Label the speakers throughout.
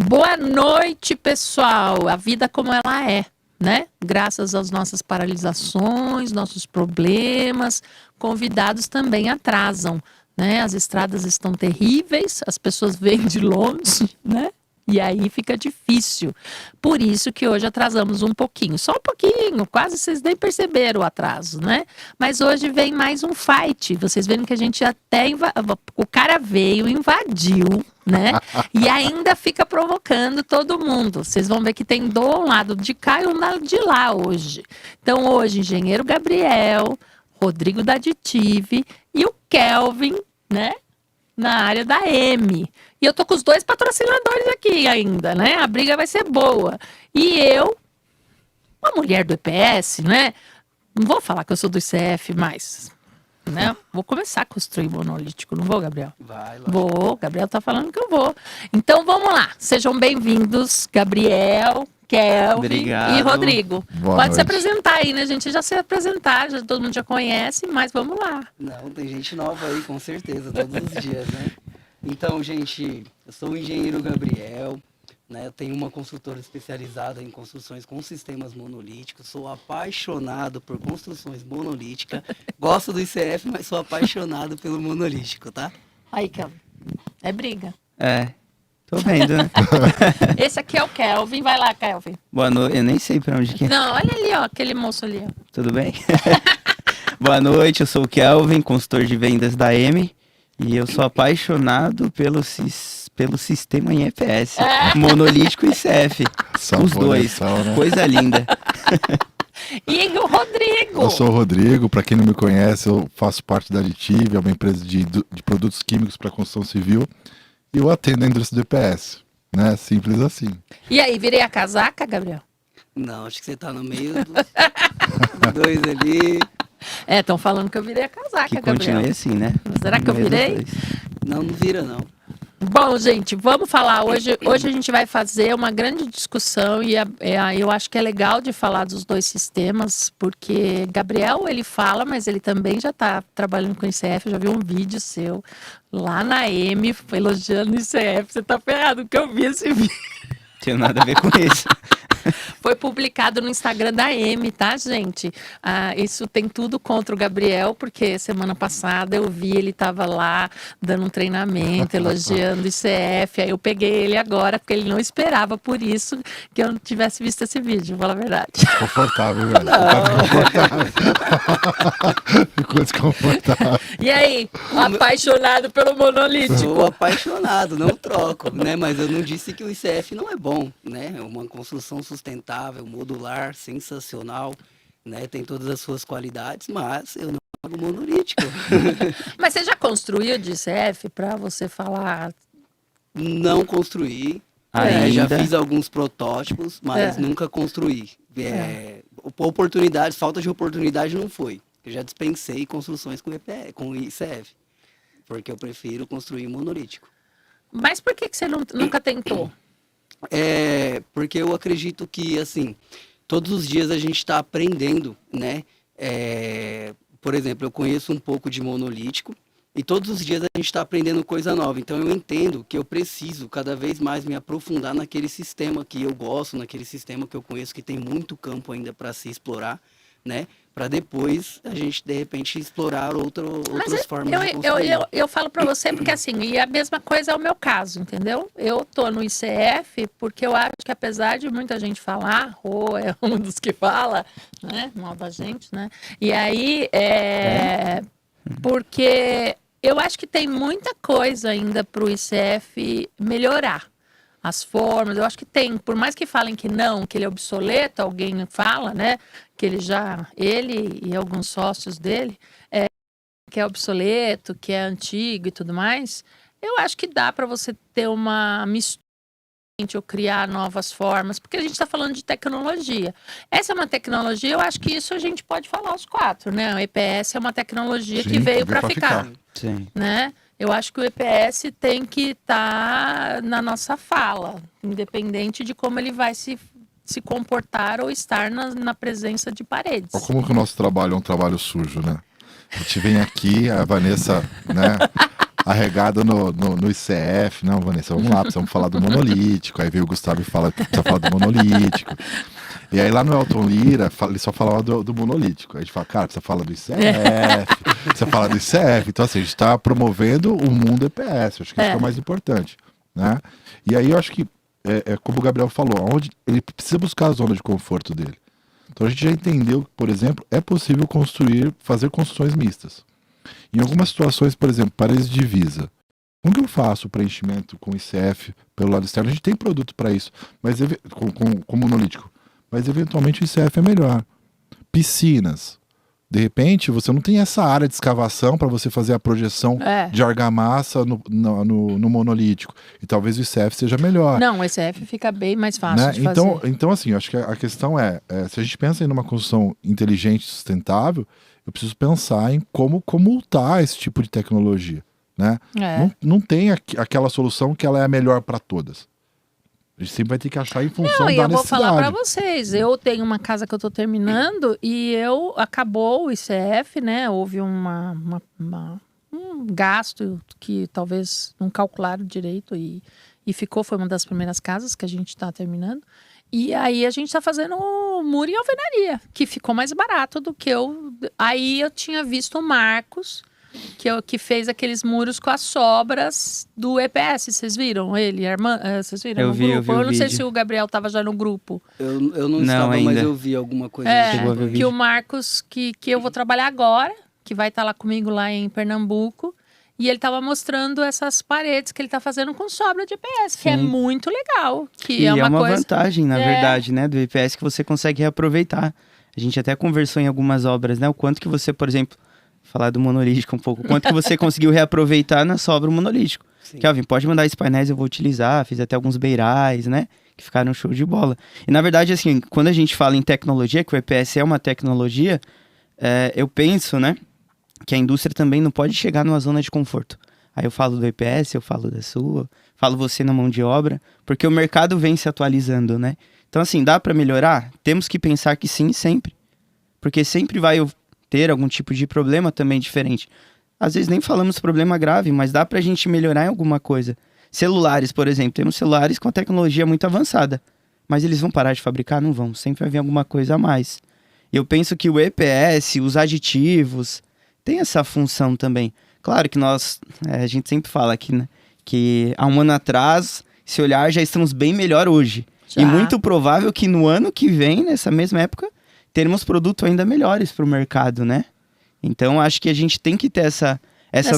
Speaker 1: Boa noite, pessoal. A vida como ela é, né? Graças às nossas paralisações, nossos problemas, convidados também atrasam, né? As estradas estão terríveis, as pessoas vêm de longe, né? E aí fica difícil. Por isso que hoje atrasamos um pouquinho, só um pouquinho, quase vocês nem perceberam o atraso, né? Mas hoje vem mais um fight. Vocês viram que a gente até o cara veio, invadiu, né? E ainda fica provocando todo mundo. Vocês vão ver que tem um lado de cá e um lado de lá hoje. Então hoje, engenheiro Gabriel, Rodrigo da Aditive e o Kelvin, né? Na área da M. E eu tô com os dois patrocinadores aqui ainda, né? A briga vai ser boa. E eu, uma mulher do EPS, né? Não vou falar que eu sou do ICF, mas, né? Vou começar a construir monolítico, não vou, Gabriel?
Speaker 2: Vai lá.
Speaker 1: Vou, Gabriel tá falando que eu vou. Então vamos lá, sejam bem-vindos, Gabriel, Kelvin
Speaker 2: Obrigado.
Speaker 1: e Rodrigo.
Speaker 3: Boa
Speaker 1: Pode se
Speaker 3: noite.
Speaker 1: apresentar aí, né? A gente já se apresentar, já todo mundo já conhece, mas vamos lá.
Speaker 2: Não, tem gente nova aí, com certeza, todos os dias, né? Então, gente, eu sou o engenheiro Gabriel, né? Eu tenho uma construtora especializada em construções com sistemas monolíticos, sou apaixonado por construções monolíticas, gosto do ICF, mas sou apaixonado pelo monolítico, tá?
Speaker 1: Aí, Kelvin, é briga.
Speaker 4: É, tô vendo, né?
Speaker 1: Esse aqui é o Kelvin, vai lá, Kelvin.
Speaker 4: Boa noite, eu nem sei pra onde que é.
Speaker 1: Não, olha ali, ó, aquele moço ali, ó.
Speaker 4: Tudo bem? Boa noite, eu sou o Kelvin, consultor de vendas da M. E eu sou apaixonado pelo sistema em EPS. Monolítico e CF.
Speaker 3: Só
Speaker 4: Os dois.
Speaker 3: coleção, né?
Speaker 4: Coisa linda.
Speaker 1: E o Rodrigo.
Speaker 3: Eu sou o Rodrigo, para quem não me conhece, eu faço parte da Aditive, é uma empresa de produtos químicos para construção civil, e eu atendo a indústria do EPS, né? Simples assim.
Speaker 1: E aí, virei a casaca, Gabriel?
Speaker 2: Não, acho que você tá no meio dos dois ali.
Speaker 1: É, estão falando que eu virei a casaca,
Speaker 4: Que
Speaker 1: Gabriel.
Speaker 4: continue assim, né?
Speaker 1: Será que eu
Speaker 4: No meio dos
Speaker 1: virei?
Speaker 4: dois.
Speaker 2: Não, não vira não.
Speaker 1: Bom, gente, vamos falar hoje. Hoje a gente vai fazer uma grande discussão e eu acho que é legal de falar dos dois sistemas, porque Gabriel, ele fala, mas ele também já está trabalhando com o ICF. Eu já vi um vídeo seu lá na M, elogiando o ICF. Você tá ferrado, porque eu vi esse vídeo.
Speaker 4: Tinha nada a ver com isso.
Speaker 1: Foi publicado no Instagram da M, tá, gente? Isso tem tudo contra o Gabriel, porque semana passada eu vi ele tava lá dando um treinamento, elogiando o ICF. Aí eu peguei ele agora, porque ele não esperava por isso que eu não tivesse visto esse vídeo, vou falar a verdade.
Speaker 3: Confortável, velho. Ficou desconfortável.
Speaker 1: E aí, apaixonado pelo monolítico?
Speaker 2: Sou apaixonado, não troco, né? Mas eu não disse que o ICF não é bom, né? É uma construção sustentável, modular, sensacional, né? Tem todas as suas qualidades, mas eu não pago monolítico.
Speaker 1: Mas você já construiu de ICF para você falar?
Speaker 2: Não construí, já
Speaker 4: Ainda.
Speaker 2: fiz alguns protótipos, mas nunca construí. Falta de oportunidade não foi. Eu já dispensei construções com ICF, porque eu prefiro construir monolítico.
Speaker 1: Mas por que você nunca tentou?
Speaker 2: Porque eu acredito que, assim, todos os dias a gente está aprendendo, né? Por exemplo, eu conheço um pouco de monolítico e todos os dias a gente está aprendendo coisa nova. Então eu entendo que eu preciso cada vez mais me aprofundar naquele sistema que eu gosto, naquele sistema que eu conheço que tem muito campo ainda para se explorar, né? Para depois a gente, de repente, explorar outras formas de construir.
Speaker 1: Eu falo para você porque assim, e a mesma coisa é o meu caso, entendeu? Eu tô no ICF porque eu acho que apesar de muita gente falar, é um dos que fala, né? Mal da gente, né? E aí, porque eu acho que tem muita coisa ainda para o ICF melhorar. As formas, eu acho que tem, por mais que falem que não, que ele é obsoleto, alguém fala, né, que ele e alguns sócios dele, que é obsoleto, que é antigo e tudo mais, eu acho que dá para você ter uma mistura ou criar novas formas, porque a gente está falando de tecnologia. Essa é uma tecnologia, eu acho que isso a gente pode falar os quatro, né, o EPS é uma tecnologia que veio para ficar,
Speaker 4: Sim.
Speaker 1: né? Eu acho que o EPS tem que estar na nossa fala, independente de como ele vai se comportar ou estar na presença de paredes.
Speaker 3: Olha como que o nosso trabalho é um trabalho sujo, né? A gente vem aqui, a Vanessa, né? arregada no ICF. Não, Vanessa, vamos lá, precisamos falar do monolítico. Aí veio o Gustavo e fala que precisa falar do monolítico. E aí lá no Elton Lira, ele só falava do monolítico. Aí a gente fala, cara, precisa falar do ICF, precisa falar do ICF. Então assim, a gente está promovendo o mundo EPS, acho que isso é o mais importante, né? E aí eu acho que, como o Gabriel falou, onde ele precisa buscar a zona de conforto dele. Então a gente já entendeu que, por exemplo, é possível fazer construções mistas. Em algumas situações, por exemplo, paredes de divisa. Como que eu faço o preenchimento com ICF pelo lado externo? A gente tem produto para isso, mas com monolítico. Mas eventualmente o ICF é melhor. Piscinas. De repente, você não tem essa área de escavação para você fazer a projeção de argamassa no monolítico. E talvez o ICF seja melhor.
Speaker 1: Não, o ICF fica bem mais fácil,
Speaker 3: né?
Speaker 1: de fazer.
Speaker 3: Então, assim, acho que a questão se a gente pensa em uma construção inteligente e sustentável, eu preciso pensar em como multar esse tipo de tecnologia. Né? Não tem aquela solução que ela é a melhor para todas. A gente sempre vai ter que achar em função da necessidade.
Speaker 1: Eu vou falar para vocês, eu tenho uma casa que eu estou terminando e acabou o ICF, né? Houve um gasto que talvez não calcularam direito e foi uma das primeiras casas que a gente está terminando. E aí a gente está fazendo muro em alvenaria, que ficou mais barato do que Aí eu tinha visto o Marcos, que fez aqueles muros com as sobras do EPS. Vocês viram ele? Vocês viram
Speaker 4: eu
Speaker 1: no
Speaker 4: vi,
Speaker 1: grupo?
Speaker 4: Eu
Speaker 1: não sei se o Gabriel estava já no grupo.
Speaker 2: Eu não estava,
Speaker 4: ainda.
Speaker 2: mas eu vi alguma coisa.
Speaker 1: Que o Marcos, que eu vou trabalhar agora, que vai estar lá comigo lá em Pernambuco. E ele estava mostrando essas paredes que ele está fazendo com sobra de EPS, que é muito legal.
Speaker 4: E é uma vantagem, na verdade, né, do EPS, que você consegue reaproveitar. A gente até conversou em algumas obras, né? O quanto que você, por exemplo, falar do monolítico um pouco, o quanto que você conseguiu reaproveitar na sobra o monolítico. Kelvin, pode mandar esses painéis, eu vou utilizar. Fiz até alguns beirais, né? Que ficaram show de bola. E na verdade, assim, quando a gente fala em tecnologia, que o EPS é uma tecnologia, eu penso, né? Que a indústria também não pode chegar numa zona de conforto. Aí eu falo do EPS, eu falo da sua, falo você na mão de obra, porque o mercado vem se atualizando, né? Então, assim, dá para melhorar? Temos que pensar que sim, sempre. Porque sempre vai ter algum tipo de problema também diferente. Às vezes nem falamos problema grave, mas dá pra gente melhorar em alguma coisa. Celulares, por exemplo, temos celulares com a tecnologia muito avançada, mas eles vão parar de fabricar? Não vão, sempre vai vir alguma coisa a mais. E eu penso que o EPS, os aditivos, tem essa função também. Claro que a gente sempre fala aqui, né, que há um ano atrás, se olhar, já estamos bem melhor hoje. Já. E muito provável que no ano que vem, nessa mesma época, teremos produtos ainda melhores para o mercado, né? Então, acho que a gente tem que ter essa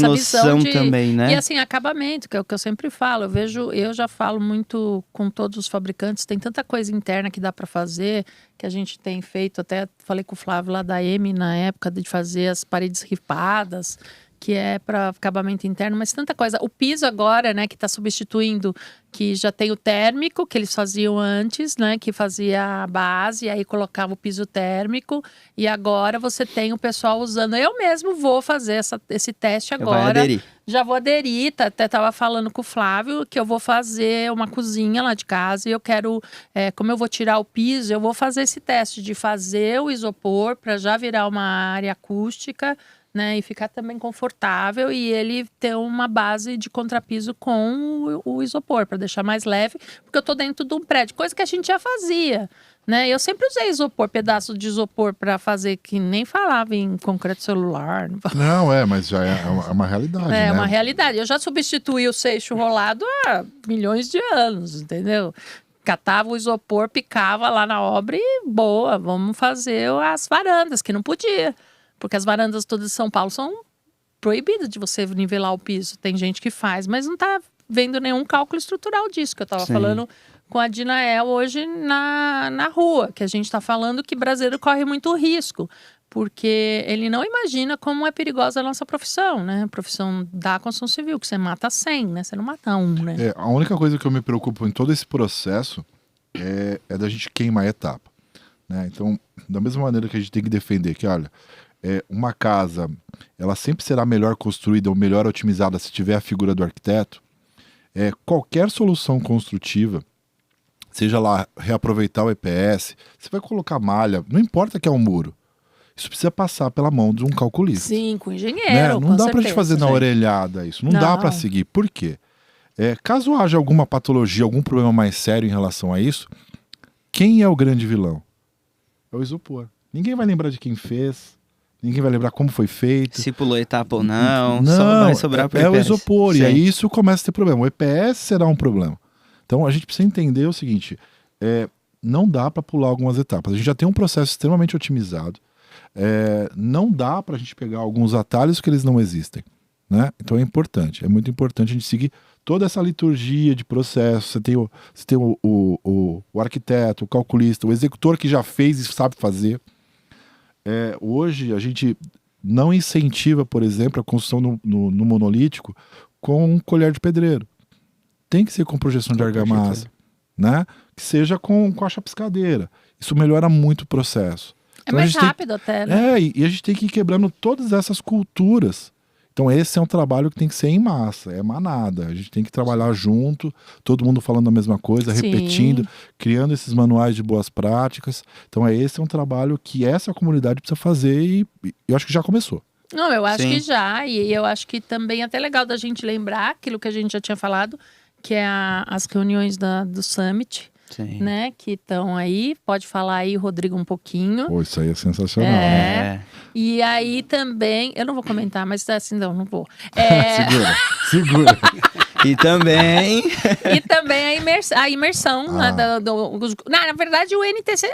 Speaker 4: noção também, né?
Speaker 1: E assim, acabamento, que é o que eu sempre falo. Eu já falo muito com todos os fabricantes, tem tanta coisa interna que dá para fazer, que a gente tem feito, até falei com o Flávio lá da M na época de fazer as paredes ripadas, que é para acabamento interno, mas tanta coisa. O piso agora, né, que está substituindo, que já tem o térmico, que eles faziam antes, né, que fazia a base, e aí colocava o piso térmico, e agora você tem o pessoal usando. Eu mesmo vou fazer esse teste agora. Já vou aderir, até estava falando com o Flávio, que eu vou fazer uma cozinha lá de casa, e eu quero, como eu vou tirar o piso, eu vou fazer esse teste de fazer o isopor, para já virar uma área acústica, né, e ficar também confortável, e ele ter uma base de contrapiso com o isopor, para deixar mais leve, porque eu tô dentro de um prédio, coisa que a gente já fazia, né? Eu sempre usei isopor, pedaço de isopor para fazer, que nem falava em concreto celular.
Speaker 3: Não, mas já é uma realidade, né?
Speaker 1: É uma realidade. Eu já substituí o seixo rolado há milhões de anos, entendeu? Catava o isopor, picava lá na obra e boa, vamos fazer as varandas, que não podia. Porque as varandas todas de São Paulo são proibidas de você nivelar o piso. Tem gente que faz, mas não está vendo nenhum cálculo estrutural disso, que eu estava falando com a Dinael hoje na rua, que a gente está falando que brasileiro corre muito risco, porque ele não imagina como é perigosa a nossa profissão, né? A profissão da construção civil, que você mata 100, né? Você não mata um, né?
Speaker 3: A única coisa que eu me preocupo em todo esse processo é da gente queimar a etapa, né? Então, da mesma maneira que a gente tem que defender que, olha, uma casa, ela sempre será melhor construída ou melhor otimizada se tiver a figura do arquiteto. Qualquer solução construtiva, seja lá reaproveitar o EPS, você vai colocar malha, não importa que é um muro. isso precisa passar pela mão de um calculista.
Speaker 1: Sim, com
Speaker 3: Né?
Speaker 1: engenheiro,
Speaker 3: Não
Speaker 1: com
Speaker 3: dá pra gente
Speaker 1: certeza.
Speaker 3: fazer na orelhada isso. Não dá pra
Speaker 1: Não.
Speaker 3: seguir. Por quê? Caso haja alguma patologia, algum problema mais sério em relação a isso, quem é o grande vilão? É o isopor. Ninguém vai lembrar de quem fez, ninguém vai lembrar como foi feito.
Speaker 4: Se pulou etapa ou não,
Speaker 3: Não,
Speaker 4: só vai sobrar pro
Speaker 3: é o
Speaker 4: EPS.
Speaker 3: isopor. E
Speaker 4: Sim.
Speaker 3: aí isso começa a ter problema. O EPS será um problema. Então a gente precisa entender o seguinte: não dá para pular algumas etapas. A gente já tem um processo extremamente otimizado. Não dá para a gente pegar alguns atalhos que eles não existem. Né? Então é importante, é muito importante a gente seguir toda essa liturgia de processo. Você tem o arquiteto, o calculista, o executor que já fez e sabe fazer. Hoje a gente não incentiva, por exemplo, a construção no monolítico com colher de pedreiro. Tem que ser com projeção de argamassa, né? Que seja com a chapiscadeira. Isso melhora muito o processo.
Speaker 1: É
Speaker 3: Então, a
Speaker 1: mais
Speaker 3: gente tem-
Speaker 1: rápido até, né?
Speaker 3: e a gente tem que ir quebrando todas essas culturas. Então esse é um trabalho que tem que ser em massa, é manada. A gente tem que trabalhar junto, todo mundo falando a mesma coisa,
Speaker 1: Sim.
Speaker 3: repetindo, criando esses manuais de boas práticas. Então esse é um trabalho que essa comunidade precisa fazer e eu acho que já começou.
Speaker 1: Não, eu acho
Speaker 4: Sim.
Speaker 1: que já. E eu acho que também é até legal da gente lembrar aquilo que a gente já tinha falado, que é as reuniões do Summit,
Speaker 4: Sim.
Speaker 1: né? Que estão aí. Pode falar aí, Rodrigo, um pouquinho.
Speaker 3: Pô, isso aí é sensacional.
Speaker 1: É. E aí também, eu não vou comentar, mas assim, não vou.
Speaker 3: Segura.
Speaker 4: E também...
Speaker 1: E também a imersão, né, na verdade,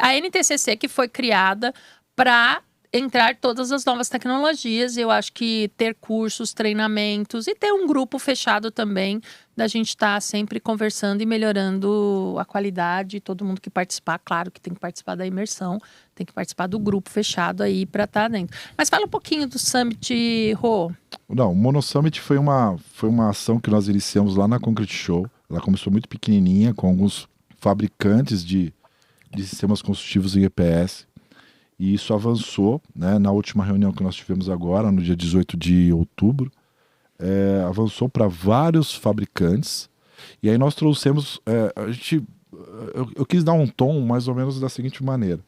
Speaker 1: a NTCC que foi criada para entrar todas as novas tecnologias. Eu acho que ter cursos, treinamentos e ter um grupo fechado também, da gente estar sempre conversando e melhorando a qualidade. Todo mundo que participar, claro que tem que participar da imersão, tem que participar do grupo fechado aí para estar dentro. Mas fala um pouquinho do Summit, Rô.
Speaker 3: Não, o Mono Summit foi uma ação que nós iniciamos lá na Concrete Show. Ela começou muito pequenininha, com alguns fabricantes de sistemas construtivos em EPS. E isso avançou, né, na última reunião que nós tivemos agora, no dia 18 de outubro. Avançou para vários fabricantes. E aí nós trouxemos... eu quis dar um tom mais ou menos da seguinte maneira.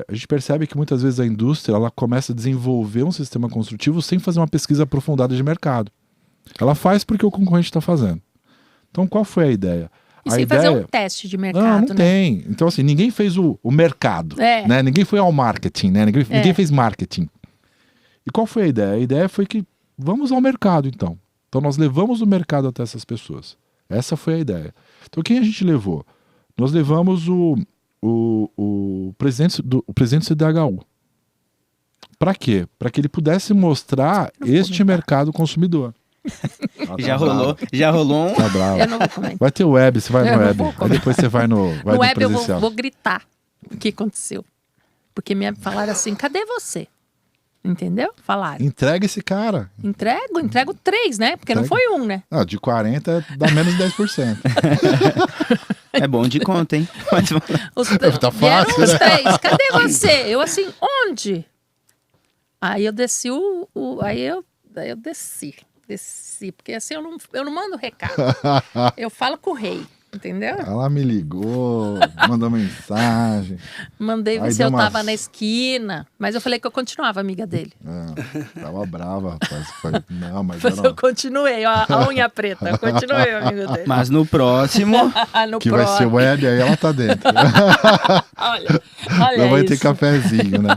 Speaker 3: A gente percebe que muitas vezes a indústria ela começa a desenvolver um sistema construtivo sem fazer uma pesquisa aprofundada de mercado. Ela faz porque o concorrente está fazendo. Então, qual foi a ideia?
Speaker 1: E sem fazer um teste de mercado,
Speaker 3: não
Speaker 1: né?
Speaker 3: tem. Então, assim, ninguém fez o mercado. Né? Ninguém foi ao marketing, né? Ninguém fez marketing. E qual foi a ideia? A ideia foi que vamos ao mercado, então. Então, nós levamos o mercado até essas pessoas. Essa foi a ideia. Então, quem a gente levou? Nós levamos o presidente do CDHU. Para quê? Para que ele pudesse mostrar este mercado consumidor.
Speaker 4: Já rolou um...
Speaker 3: Tá bravo.
Speaker 1: Eu não vou comentar.
Speaker 3: Vai ter web, você vai
Speaker 1: Eu
Speaker 3: no
Speaker 1: não
Speaker 3: web.
Speaker 1: vou
Speaker 3: Aí
Speaker 1: comentar.
Speaker 3: depois você vai no
Speaker 1: No web eu
Speaker 3: presencial.
Speaker 1: vou gritar o que aconteceu. Porque me falaram assim, cadê você? Entendeu? Falaram.
Speaker 3: Entrega esse cara.
Speaker 1: Entrego 3, né? Porque não foi um, né?
Speaker 3: De 40 dá menos de 10%.
Speaker 4: É bom de conta, hein? Mas...
Speaker 3: Tá
Speaker 1: vieram
Speaker 3: fácil,
Speaker 1: os
Speaker 3: né?
Speaker 1: 3. Cadê você? Eu assim, onde? Aí eu desci Aí eu desci, porque assim eu não mando recado. Eu falo com o rei, entendeu?
Speaker 3: Ela me ligou, mandou mensagem.
Speaker 1: Mandei ver
Speaker 3: Aí
Speaker 1: se
Speaker 3: deu
Speaker 1: eu
Speaker 3: umas-
Speaker 1: tava na esquina, mas eu falei que eu continuava amiga dele.
Speaker 3: Tava brava, rapaz. Não, mas
Speaker 1: Mas
Speaker 3: era...
Speaker 1: eu continuei, ó, a unha preta, eu continuei amigo dele.
Speaker 4: Mas no próximo...
Speaker 1: No
Speaker 3: que vai ser
Speaker 1: próximo.
Speaker 3: web, aí ela tá dentro.
Speaker 1: Olha
Speaker 3: Não vai ter
Speaker 1: isso.
Speaker 3: cafezinho, né?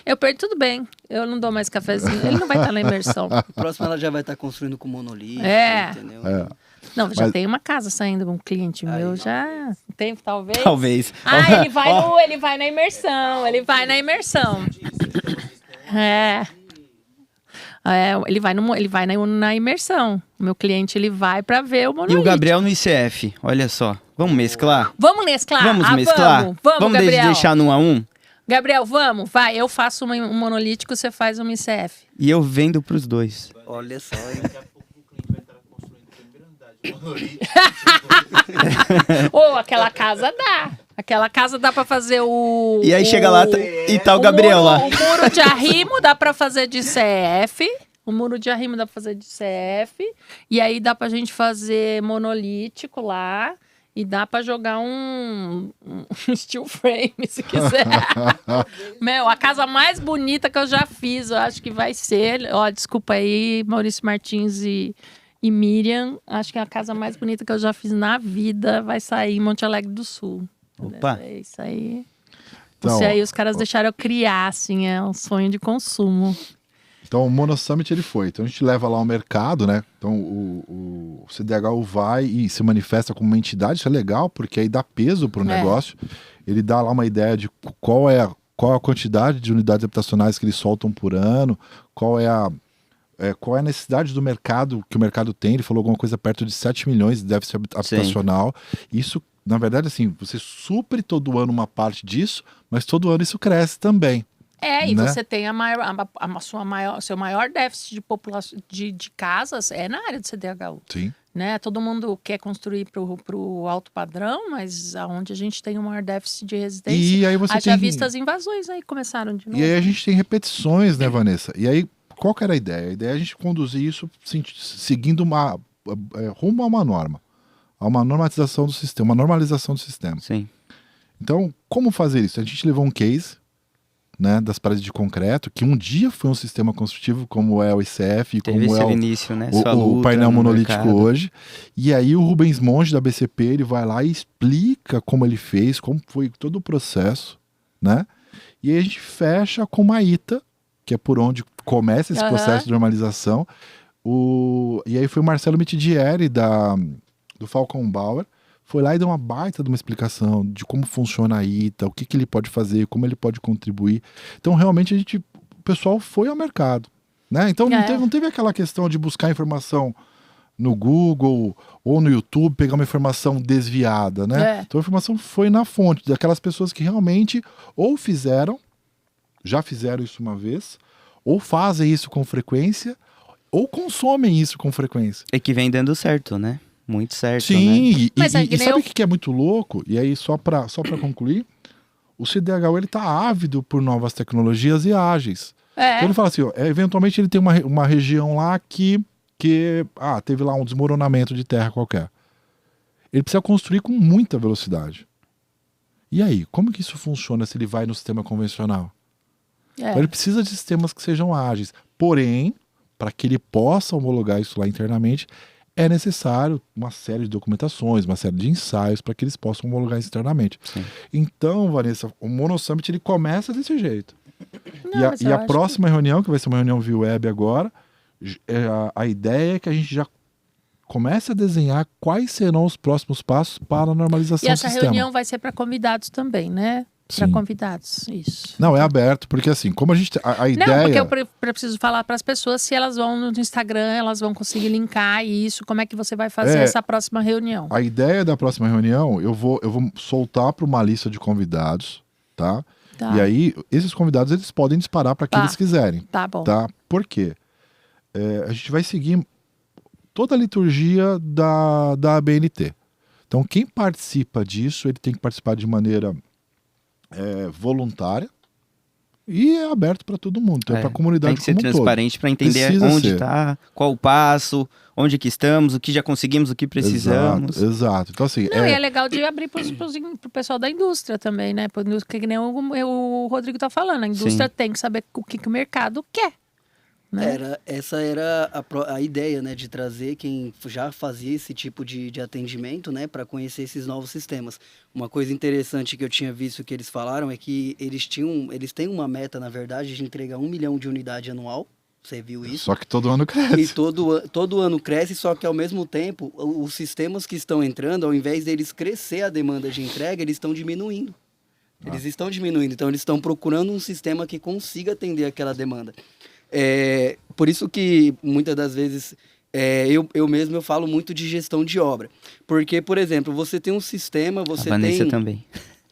Speaker 1: Eu perdi tudo bem, eu não dou mais cafezinho, ele não vai estar na imersão.
Speaker 2: No próximo ela já vai estar construindo com monolito, entendeu?
Speaker 1: Não, já
Speaker 3: Mas-
Speaker 1: tem uma casa saindo, um cliente meu já tem, talvez.
Speaker 4: Talvez.
Speaker 1: Ah, ele vai na imersão, ele vai na imersão. Ele vai na imersão. O meu cliente, ele vai pra ver o
Speaker 4: E
Speaker 1: monolito.
Speaker 4: o Gabriel no ICF, olha só. Vamos mesclar?
Speaker 1: Vamos mesclar?
Speaker 4: Vamos mesclar?
Speaker 1: Vamos, Gabriel.
Speaker 4: Deixar no 1 a 1?
Speaker 1: Gabriel, vamos? Vai, eu faço um monolítico, você faz um ICF.
Speaker 4: E eu vendo pros dois.
Speaker 2: Olha só, hein?
Speaker 1: Ou aquela casa dá. Aquela casa dá pra fazer o...
Speaker 4: E aí chega lá e tá o Gabriel lá.
Speaker 1: O muro de arrimo dá pra fazer de CF. O muro de arrimo dá pra fazer de CF. E aí dá pra gente fazer monolítico lá. E dá para jogar um steel frame, se quiser. Meu, a casa mais bonita que eu já fiz, eu acho que vai ser... Ó, desculpa aí, Maurício Martins e Miriam. Acho que a casa mais bonita que eu já fiz na vida vai sair em Monte Alegre do Sul.
Speaker 4: Opa!
Speaker 1: É isso aí.
Speaker 3: Então,
Speaker 1: Isso aí os caras deixaram eu criar, assim, é um sonho de consumo.
Speaker 3: Então o Mono Summit ele foi. Então a gente leva lá o mercado, né? Então o CDHU vai e se manifesta como uma entidade, isso é legal, porque aí dá peso para o negócio. Ele dá lá uma ideia de qual é a quantidade de unidades habitacionais que eles soltam por ano, qual é a necessidade do mercado, que o mercado tem. Ele falou alguma coisa perto de 7 milhões de déficit habitacional. Isso, na verdade, assim, você supre todo ano uma parte disso, mas todo ano isso cresce também.
Speaker 1: E
Speaker 3: né?
Speaker 1: você tem seu maior déficit de população de casas é na área do CDHU.
Speaker 3: Sim.
Speaker 1: Né? Todo mundo quer construir para o alto padrão, mas aonde a gente tem o maior déficit de residência.
Speaker 3: E aí você
Speaker 1: já visto as invasões aí começaram de novo.
Speaker 3: E aí a gente tem repetições, né, Vanessa? E aí, qual que era a ideia? A ideia é a gente conduzir isso seguindo rumo a uma norma. A uma normatização do sistema, uma normalização do sistema.
Speaker 4: Sim.
Speaker 3: Então, como fazer isso? A gente levou um case, né, das paredes de concreto, que um dia foi um sistema construtivo, como é o ICF,
Speaker 4: Teve
Speaker 3: como
Speaker 4: esse
Speaker 3: é
Speaker 4: início, né?
Speaker 3: o painel monolítico hoje. E aí o Rubens Monge, da BCP, ele vai lá e explica como ele fez, como foi todo o processo, né? E aí a gente fecha com uma ITA, que é por onde começa esse processo de normalização. E aí foi o Marcelo Mitidieri, do Falcon Bauer, foi lá e deu uma baita de uma explicação de como funciona a ITA, o que ele pode fazer, como ele pode contribuir. Então, realmente, o pessoal foi ao mercado, né? Então, não teve aquela questão de buscar informação no Google ou no YouTube, pegar uma informação desviada, né? Então, a informação foi na fonte, daquelas pessoas que realmente ou já fizeram isso uma vez, ou fazem isso com frequência, ou consomem isso com frequência.
Speaker 4: E que vem dando certo, né? Muito certo,
Speaker 3: Sim,
Speaker 4: né?
Speaker 3: e sabe o que é muito louco? E aí, só pra concluir, o CDHU ele tá ávido por novas tecnologias e ágeis. Então ele fala assim, ó, eventualmente ele tem uma região lá que teve lá um desmoronamento de terra qualquer. Ele precisa construir com muita velocidade. E aí, como que isso funciona se ele vai no sistema convencional? Então ele precisa de sistemas que sejam ágeis. Porém, para que ele possa homologar isso lá internamente, é necessário uma série de documentações, uma série de ensaios para que eles possam homologar isso internamente.
Speaker 4: Sim. Então,
Speaker 3: Vanessa, o Mono Summit ele começa desse jeito. E a próxima reunião, que vai ser uma reunião via web agora, a ideia é que a gente já comece a desenhar quais serão os próximos passos para a normalização do sistema.
Speaker 1: E essa reunião vai ser para convidados também, né? Para convidados, isso.
Speaker 3: Não, é aberto, porque assim, como a gente... A ideia...
Speaker 1: Não, porque eu preciso falar para as pessoas se elas vão no Instagram, elas vão conseguir linkar isso, como é que você vai fazer essa próxima reunião.
Speaker 3: A ideia da próxima reunião, eu vou soltar para uma lista de convidados, tá? E aí, esses convidados, eles podem disparar para quem eles quiserem.
Speaker 1: Tá bom.
Speaker 3: Tá? Por quê? A gente vai seguir toda a liturgia da ABNT. Então, quem participa disso, ele tem que participar de maneira... voluntária e é aberto para todo mundo, então para a comunidade como um todo.
Speaker 4: Tem que ser transparente para entender onde está, qual o passo, onde que estamos, o que já conseguimos, o que precisamos.
Speaker 3: Exato. Então assim,
Speaker 1: e é legal de abrir para o pessoal da indústria também, né? Porque que nem o Rodrigo tá falando, a indústria tem que saber o que o mercado quer. Né?
Speaker 2: Essa era a ideia, né, de trazer quem já fazia esse tipo de atendimento, né, para conhecer esses novos sistemas. Uma coisa interessante que eu tinha visto que eles falaram é que eles têm uma meta, na verdade, de entregar 1 milhão de unidade anual. Você viu isso?
Speaker 3: Só que todo ano cresce.
Speaker 2: E todo ano cresce, só que ao mesmo tempo, os sistemas que estão entrando, ao invés deles crescer a demanda de entrega, eles estão diminuindo. Eles estão diminuindo, então eles estão procurando um sistema que consiga atender aquela demanda. Por isso que muitas das vezes eu mesmo falo muito de gestão de obra. Porque, por exemplo, você tem um sistema,
Speaker 4: a Vanessa também.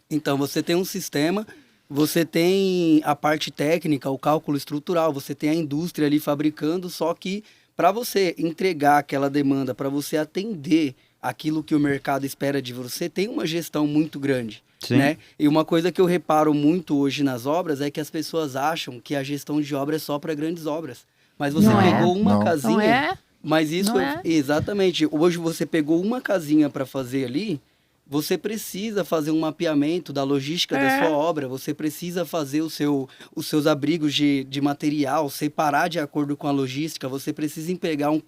Speaker 2: Então, você tem um sistema, você tem a parte técnica, o cálculo estrutural, você tem a indústria ali fabricando, só que para você entregar aquela demanda, para você atender aquilo que o mercado espera de você, tem uma gestão muito grande. Né? E uma coisa que eu reparo muito hoje nas obras é que as pessoas acham que a gestão de obra é só para grandes obras. Mas você pegou uma casinha...
Speaker 1: Não é?
Speaker 2: Mas isso exatamente. Hoje você pegou uma casinha para fazer ali, você precisa fazer um mapeamento da logística da sua obra, você precisa fazer os seus abrigos de material, separar de acordo com a logística, você precisa empregar um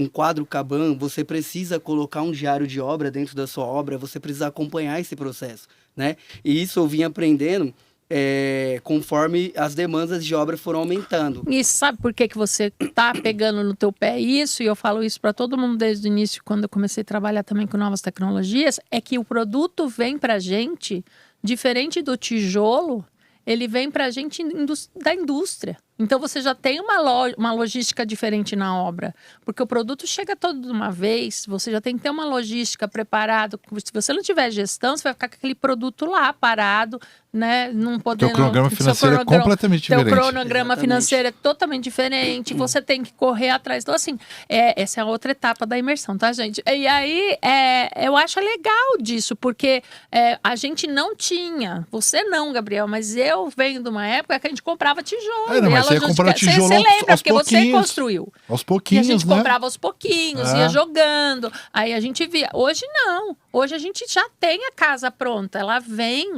Speaker 2: quadro Kanban, você precisa colocar um diário de obra dentro da sua obra, você precisa acompanhar esse processo, né? E isso eu vim aprendendo conforme as demandas de obra foram aumentando.
Speaker 1: E sabe por que você tá pegando no teu pé isso? E eu falo isso para todo mundo desde o início, quando eu comecei a trabalhar também com novas tecnologias, é que o produto vem pra gente, diferente do tijolo, ele vem pra gente da indústria. Então você já tem uma logística diferente na obra, porque o produto chega todo de uma vez, você já tem que ter uma logística preparada. Se você não tiver gestão, você vai ficar com aquele produto lá parado, né? Não podendo.
Speaker 3: Teu cronograma financeiro é completamente diferente.
Speaker 1: Teu cronograma
Speaker 2: Exatamente.
Speaker 1: financeiro é totalmente diferente, você tem que correr atrás. Então, assim, essa é a outra etapa da imersão, tá, gente? E aí, eu acho legal disso, porque a gente não tinha, você não, Gabriel, mas eu venho de uma época que a gente comprava tijolo.
Speaker 3: Não, mas você ia comprando tijolo
Speaker 1: Você lembra,
Speaker 3: aos
Speaker 1: porque você
Speaker 3: pouquinhos.
Speaker 1: construiu.
Speaker 3: Aos
Speaker 1: E a
Speaker 3: pouquinhos,
Speaker 1: gente
Speaker 3: né?
Speaker 1: comprava aos pouquinhos, ia jogando. Aí a gente via. Hoje não. Hoje a gente já tem a casa pronta. Ela vem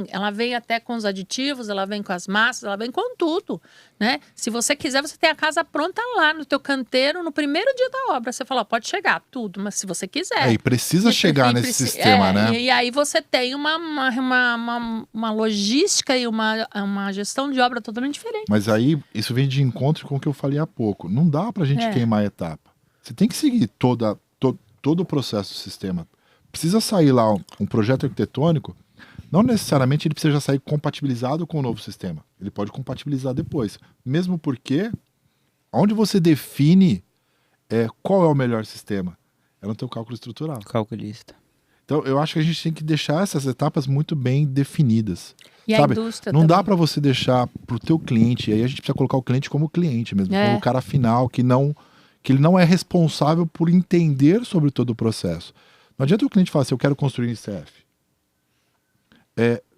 Speaker 1: até com os aditivos, ela vem com as massas, ela vem com tudo, né? Se você quiser, você tem a casa pronta lá no teu canteiro, no primeiro dia da obra. Você fala, ó, pode chegar tudo, mas se você quiser.
Speaker 3: E precisa chegar nesse sistema, né?
Speaker 1: E aí você tem uma logística e uma gestão de obra totalmente diferente.
Speaker 3: Mas aí, isso vem de encontro com o que eu falei há pouco. Não dá pra gente queimar a etapa. Você tem que seguir todo o processo do sistema. Precisa sair lá um projeto arquitetônico, não necessariamente ele precisa já sair compatibilizado com o novo sistema. Ele pode compatibilizar depois. Mesmo porque, onde você define qual é o melhor sistema? É no teu cálculo estrutural.
Speaker 4: Calculista.
Speaker 3: Então, eu acho que a gente tem que deixar essas etapas muito bem definidas.
Speaker 1: E
Speaker 3: sabe?
Speaker 1: a indústria
Speaker 3: Não
Speaker 1: também.
Speaker 3: dá para você deixar pro teu cliente, e aí a gente precisa colocar o cliente como cliente mesmo, como o cara final, que ele não é responsável por entender sobre todo o processo. Não adianta o cliente falar assim, eu quero construir um ICF.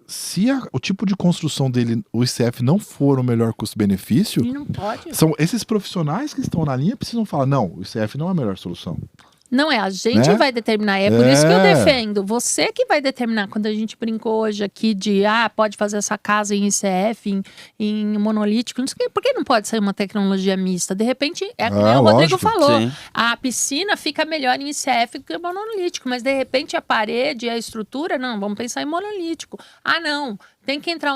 Speaker 3: Se o tipo de construção dele, o ICF, não for o melhor custo-benefício,
Speaker 1: E não pode.
Speaker 3: são esses profissionais que estão na linha precisam falar, não, o ICF não é a melhor solução.
Speaker 1: Não a gente
Speaker 3: Né?
Speaker 1: vai determinar, por isso que eu defendo. Você que vai determinar. Quando a gente brincou hoje aqui de, pode fazer essa casa em ICF, em monolítico, não sei o quê. Por que não pode ser uma tecnologia mista? De repente, como o Rodrigo
Speaker 3: lógico.
Speaker 1: falou,
Speaker 4: Sim.
Speaker 1: a piscina fica melhor em ICF que monolítico, mas de repente a parede, a estrutura, não, vamos pensar em monolítico. Não, tem que entrar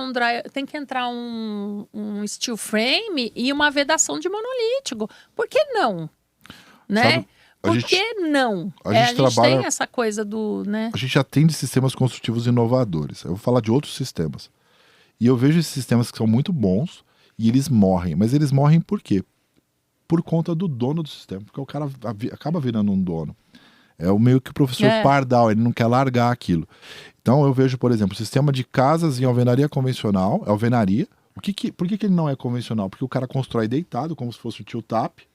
Speaker 1: um steel frame e uma vedação de monolítico. Por que não? Né?
Speaker 3: Sabe,
Speaker 1: Por que não?
Speaker 3: a gente trabalha-
Speaker 1: tem essa coisa do, né?
Speaker 3: A gente atende sistemas construtivos inovadores. Eu vou falar de outros sistemas. E eu vejo esses sistemas que são muito bons e eles morrem. Mas eles morrem por quê? Por conta do dono do sistema. Porque o cara acaba virando um dono. É o meio que o professor Pardal, ele não quer largar aquilo. Então eu vejo, por exemplo, o sistema de casas em alvenaria convencional, é alvenaria. Por que ele não é convencional? Porque o cara constrói deitado, como se fosse um tilt-up.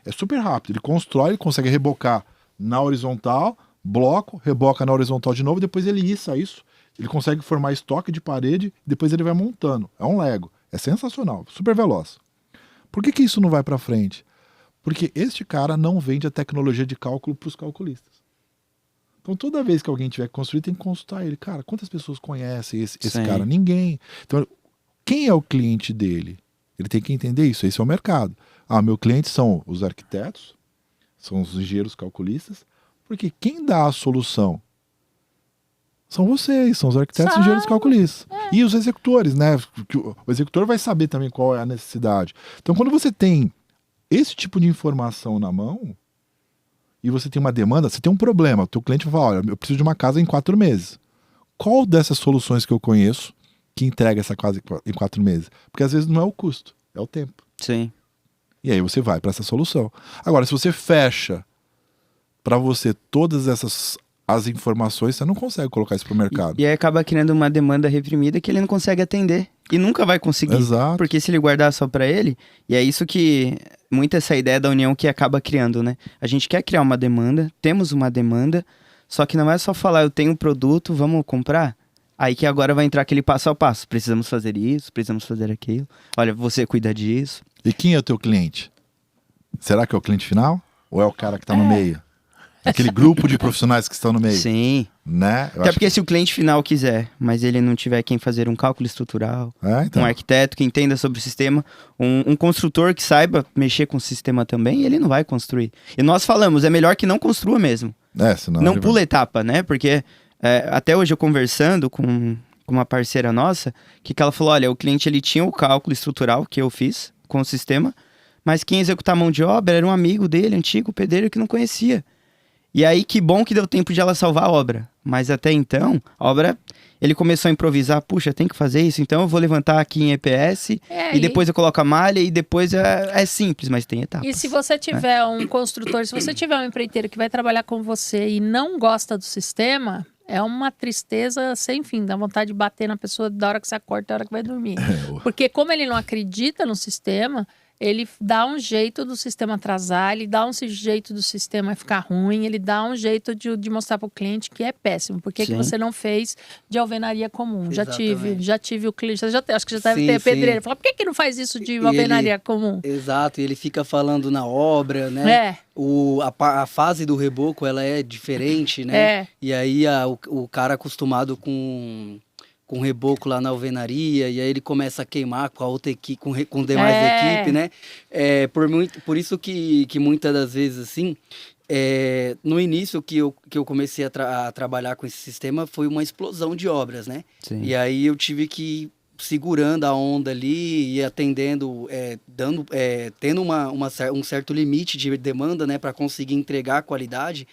Speaker 3: É super rápido. Ele constrói, ele consegue rebocar na horizontal, bloco, reboca na horizontal de novo, depois ele issa isso. Ele consegue formar estoque de parede, depois ele vai montando. É um Lego. É sensacional, super veloz. Por que isso não vai para frente? Porque este cara não vende a tecnologia de cálculo para os calculistas. Então toda vez que alguém tiver que construir, tem que consultar ele. Cara, quantas pessoas conhecem esse
Speaker 4: Sim.
Speaker 3: cara? Ninguém. Então, quem é o cliente dele? Ele tem que entender isso. Esse é o mercado. Meu cliente são os arquitetos, são os engenheiros calculistas, porque quem dá a solução são vocês, são os arquitetos e engenheiros calculistas. E os executores, né? O executor vai saber também qual é a necessidade. Então, quando você tem esse tipo de informação na mão e você tem uma demanda, você tem um problema. O teu cliente vai falar, olha, eu preciso de uma casa em 4 meses. Qual dessas soluções que eu conheço que entrega essa casa em 4 meses? Porque às vezes não é o custo, é o tempo.
Speaker 4: Sim.
Speaker 3: E aí você vai para essa solução. Agora, se você fecha para você todas as informações, você não consegue colocar isso para o mercado.
Speaker 4: E aí acaba criando uma demanda reprimida que ele não consegue atender. E nunca vai conseguir.
Speaker 3: Exato.
Speaker 4: Porque se ele guardar só pra ele, e é isso que, muito essa ideia da união que acaba criando, né? A gente quer criar uma demanda, temos uma demanda, só que não é só falar, eu tenho um produto, vamos comprar? Aí que agora vai entrar aquele passo a passo. Precisamos fazer isso, precisamos fazer aquilo. Olha, você cuida disso.
Speaker 3: E quem é o teu cliente? Será que é o cliente final? Ou é o cara que está no meio? Aquele grupo de profissionais que estão no meio,
Speaker 4: Sim.
Speaker 3: né? Eu
Speaker 4: Até
Speaker 3: acho
Speaker 4: porque se o cliente final quiser, mas ele não tiver quem fazer um cálculo estrutural,
Speaker 3: então.
Speaker 4: um arquiteto que entenda sobre o sistema, um construtor que saiba mexer com o sistema também, ele não vai construir. E nós falamos, é melhor que não construa mesmo.
Speaker 3: Senão
Speaker 4: Não
Speaker 3: ele
Speaker 4: pula etapa, né? Porque até hoje eu conversando com uma parceira nossa, que ela falou, olha, o cliente ele tinha o cálculo estrutural que eu fiz com o sistema, mas quem ia executar a mão de obra era um amigo dele, antigo pedreiro, que não conhecia. E aí, que bom que deu tempo de ela salvar a obra. Mas até então, a obra, ele começou a improvisar. Puxa, tem que fazer isso, então eu vou levantar aqui em EPS, e depois eu coloco a malha, e depois é simples, mas tem etapas.
Speaker 1: E se você tiver um construtor, se você tiver um empreiteiro que vai trabalhar com você e não gosta do sistema, é uma tristeza sem fim, dá vontade de bater na pessoa da hora que você acorda, da hora que vai dormir. Porque como ele não acredita no sistema, ele dá um jeito do sistema atrasar, ele dá um jeito do sistema ficar ruim, ele dá um jeito de mostrar para o cliente que é péssimo. Por que você não fez de alvenaria comum?
Speaker 2: Exatamente.
Speaker 1: Já tive o cliente, acho que já deve ter pedreiro. Fala, por que não faz isso de alvenaria comum?
Speaker 2: Exato, e ele fica falando na obra, né? A fase do reboco, ela é diferente, né? E aí o cara acostumado com reboco lá na alvenaria, e aí ele começa a queimar com a outra equipe, com demais equipes, né? Por isso que muitas das vezes, assim, no início que eu comecei a trabalhar com esse sistema, foi uma explosão de obras, né?
Speaker 4: Sim.
Speaker 2: E aí eu tive que ir segurando a onda ali e atendendo, tendo um certo limite de demanda, né? Para conseguir entregar a qualidade.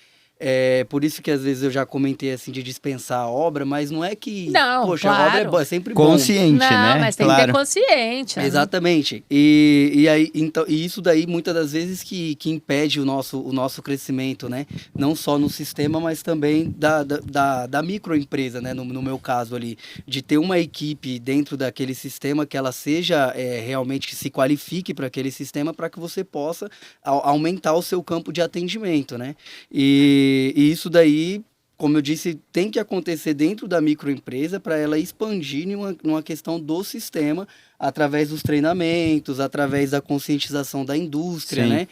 Speaker 2: Por isso que às vezes eu já comentei assim de dispensar a obra, mas não é que, poxa, a obra é boa, é sempre bom.
Speaker 4: Consciente, né?
Speaker 1: Mas tem que ter consciente. Né?
Speaker 2: Exatamente. E aí, então, e isso daí muitas das vezes que impede o nosso crescimento, né? Não só no sistema, mas também da microempresa, né? No meu caso ali, de ter uma equipe dentro daquele sistema que ela seja realmente, que se qualifique para aquele sistema, para que você possa aumentar o seu campo de atendimento, né? E isso daí, como eu disse, tem que acontecer dentro da microempresa para ela expandir numa questão do sistema, através dos treinamentos, através da conscientização da indústria, né?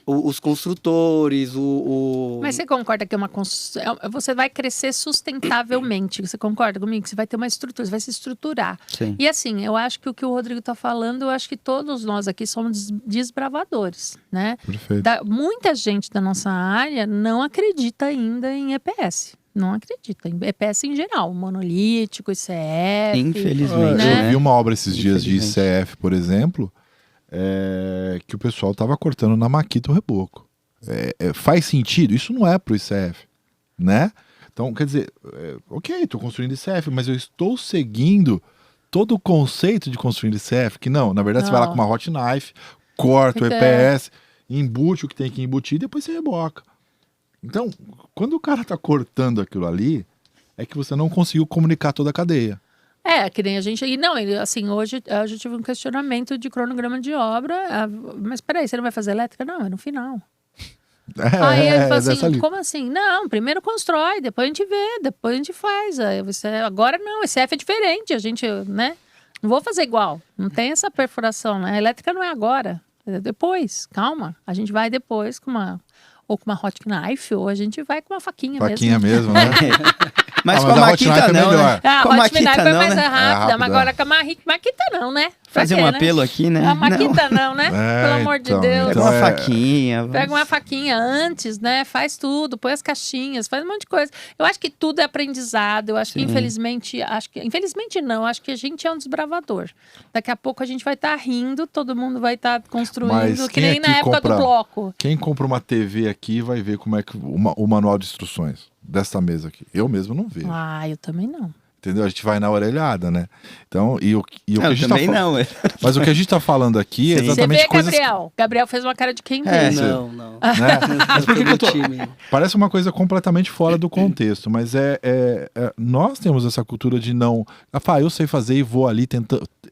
Speaker 2: Os construtores,
Speaker 1: Mas você concorda que você vai crescer sustentavelmente? Você concorda comigo? Que você vai ter uma estrutura, você vai se estruturar.
Speaker 4: Sim.
Speaker 1: E assim, eu acho que o que o Rodrigo está falando, eu acho que todos nós aqui somos desbravadores, né?
Speaker 3: Perfeito.
Speaker 1: Muita gente da nossa área não acredita ainda em EPS. Não acredita. Em EPS em geral, monolítico, ICF.
Speaker 4: Infelizmente.
Speaker 1: Né?
Speaker 3: Eu vi uma obra esses dias de ICF, por exemplo, que o pessoal estava cortando na maquita o reboco. Faz sentido? Isso não é para o ICF, né? Então, quer dizer, ok, estou construindo ICF, mas eu estou seguindo todo o conceito de construir ICF, que não, na verdade você vai lá com uma hot knife, corta o EPS, embute o que tem que embutir e depois você reboca. Então, quando o cara tá cortando aquilo ali, é que você não conseguiu comunicar toda a cadeia.
Speaker 1: Que nem a gente... E não, assim, hoje eu tive um questionamento de cronograma de obra. Mas peraí, você não vai fazer elétrica? Não, é no final. Aí ele falou assim, como assim? Não, primeiro constrói, depois a gente vê, depois a gente faz. Agora não, esse F é diferente, a gente, né? Não vou fazer igual, não tem essa perfuração, né? A elétrica não é agora, é depois, calma. A gente vai depois com uma hot knife, ou a gente vai com uma faquinha mesmo.
Speaker 3: Faquinha mesmo, né?
Speaker 4: Mas com a maquita não, né?
Speaker 1: Com a hot knife é mais
Speaker 4: né?
Speaker 1: rápida, mas agora com a maquita não, né?
Speaker 4: Fazer um apelo aqui, né?
Speaker 1: A maquita não, né? Pelo amor de Deus.
Speaker 4: Pega uma faquinha.
Speaker 1: Pega uma faquinha antes, né? Faz tudo, põe as caixinhas, faz um monte de coisa. Eu acho que tudo é aprendizado. Eu acho que infelizmente não, acho que a gente é um desbravador. Daqui a pouco a gente vai estar rindo, todo mundo vai estar construindo, que nem na época do bloco.
Speaker 3: Quem compra uma TV aqui vai ver como é que o manual de instruções dessa mesa aqui. Eu mesmo não vejo.
Speaker 1: Eu também não.
Speaker 3: Entendeu? A gente vai na orelhada, né? Então, o que a gente
Speaker 4: também
Speaker 3: não. Mas o que a gente tá falando aqui é exatamente
Speaker 1: você vê,
Speaker 3: coisas...
Speaker 1: Gabriel fez uma cara de quem vê.
Speaker 2: Não.
Speaker 3: Né? Mas por que eu tô... Parece uma coisa completamente fora do contexto, mas nós temos essa cultura de não... eu sei fazer e vou ali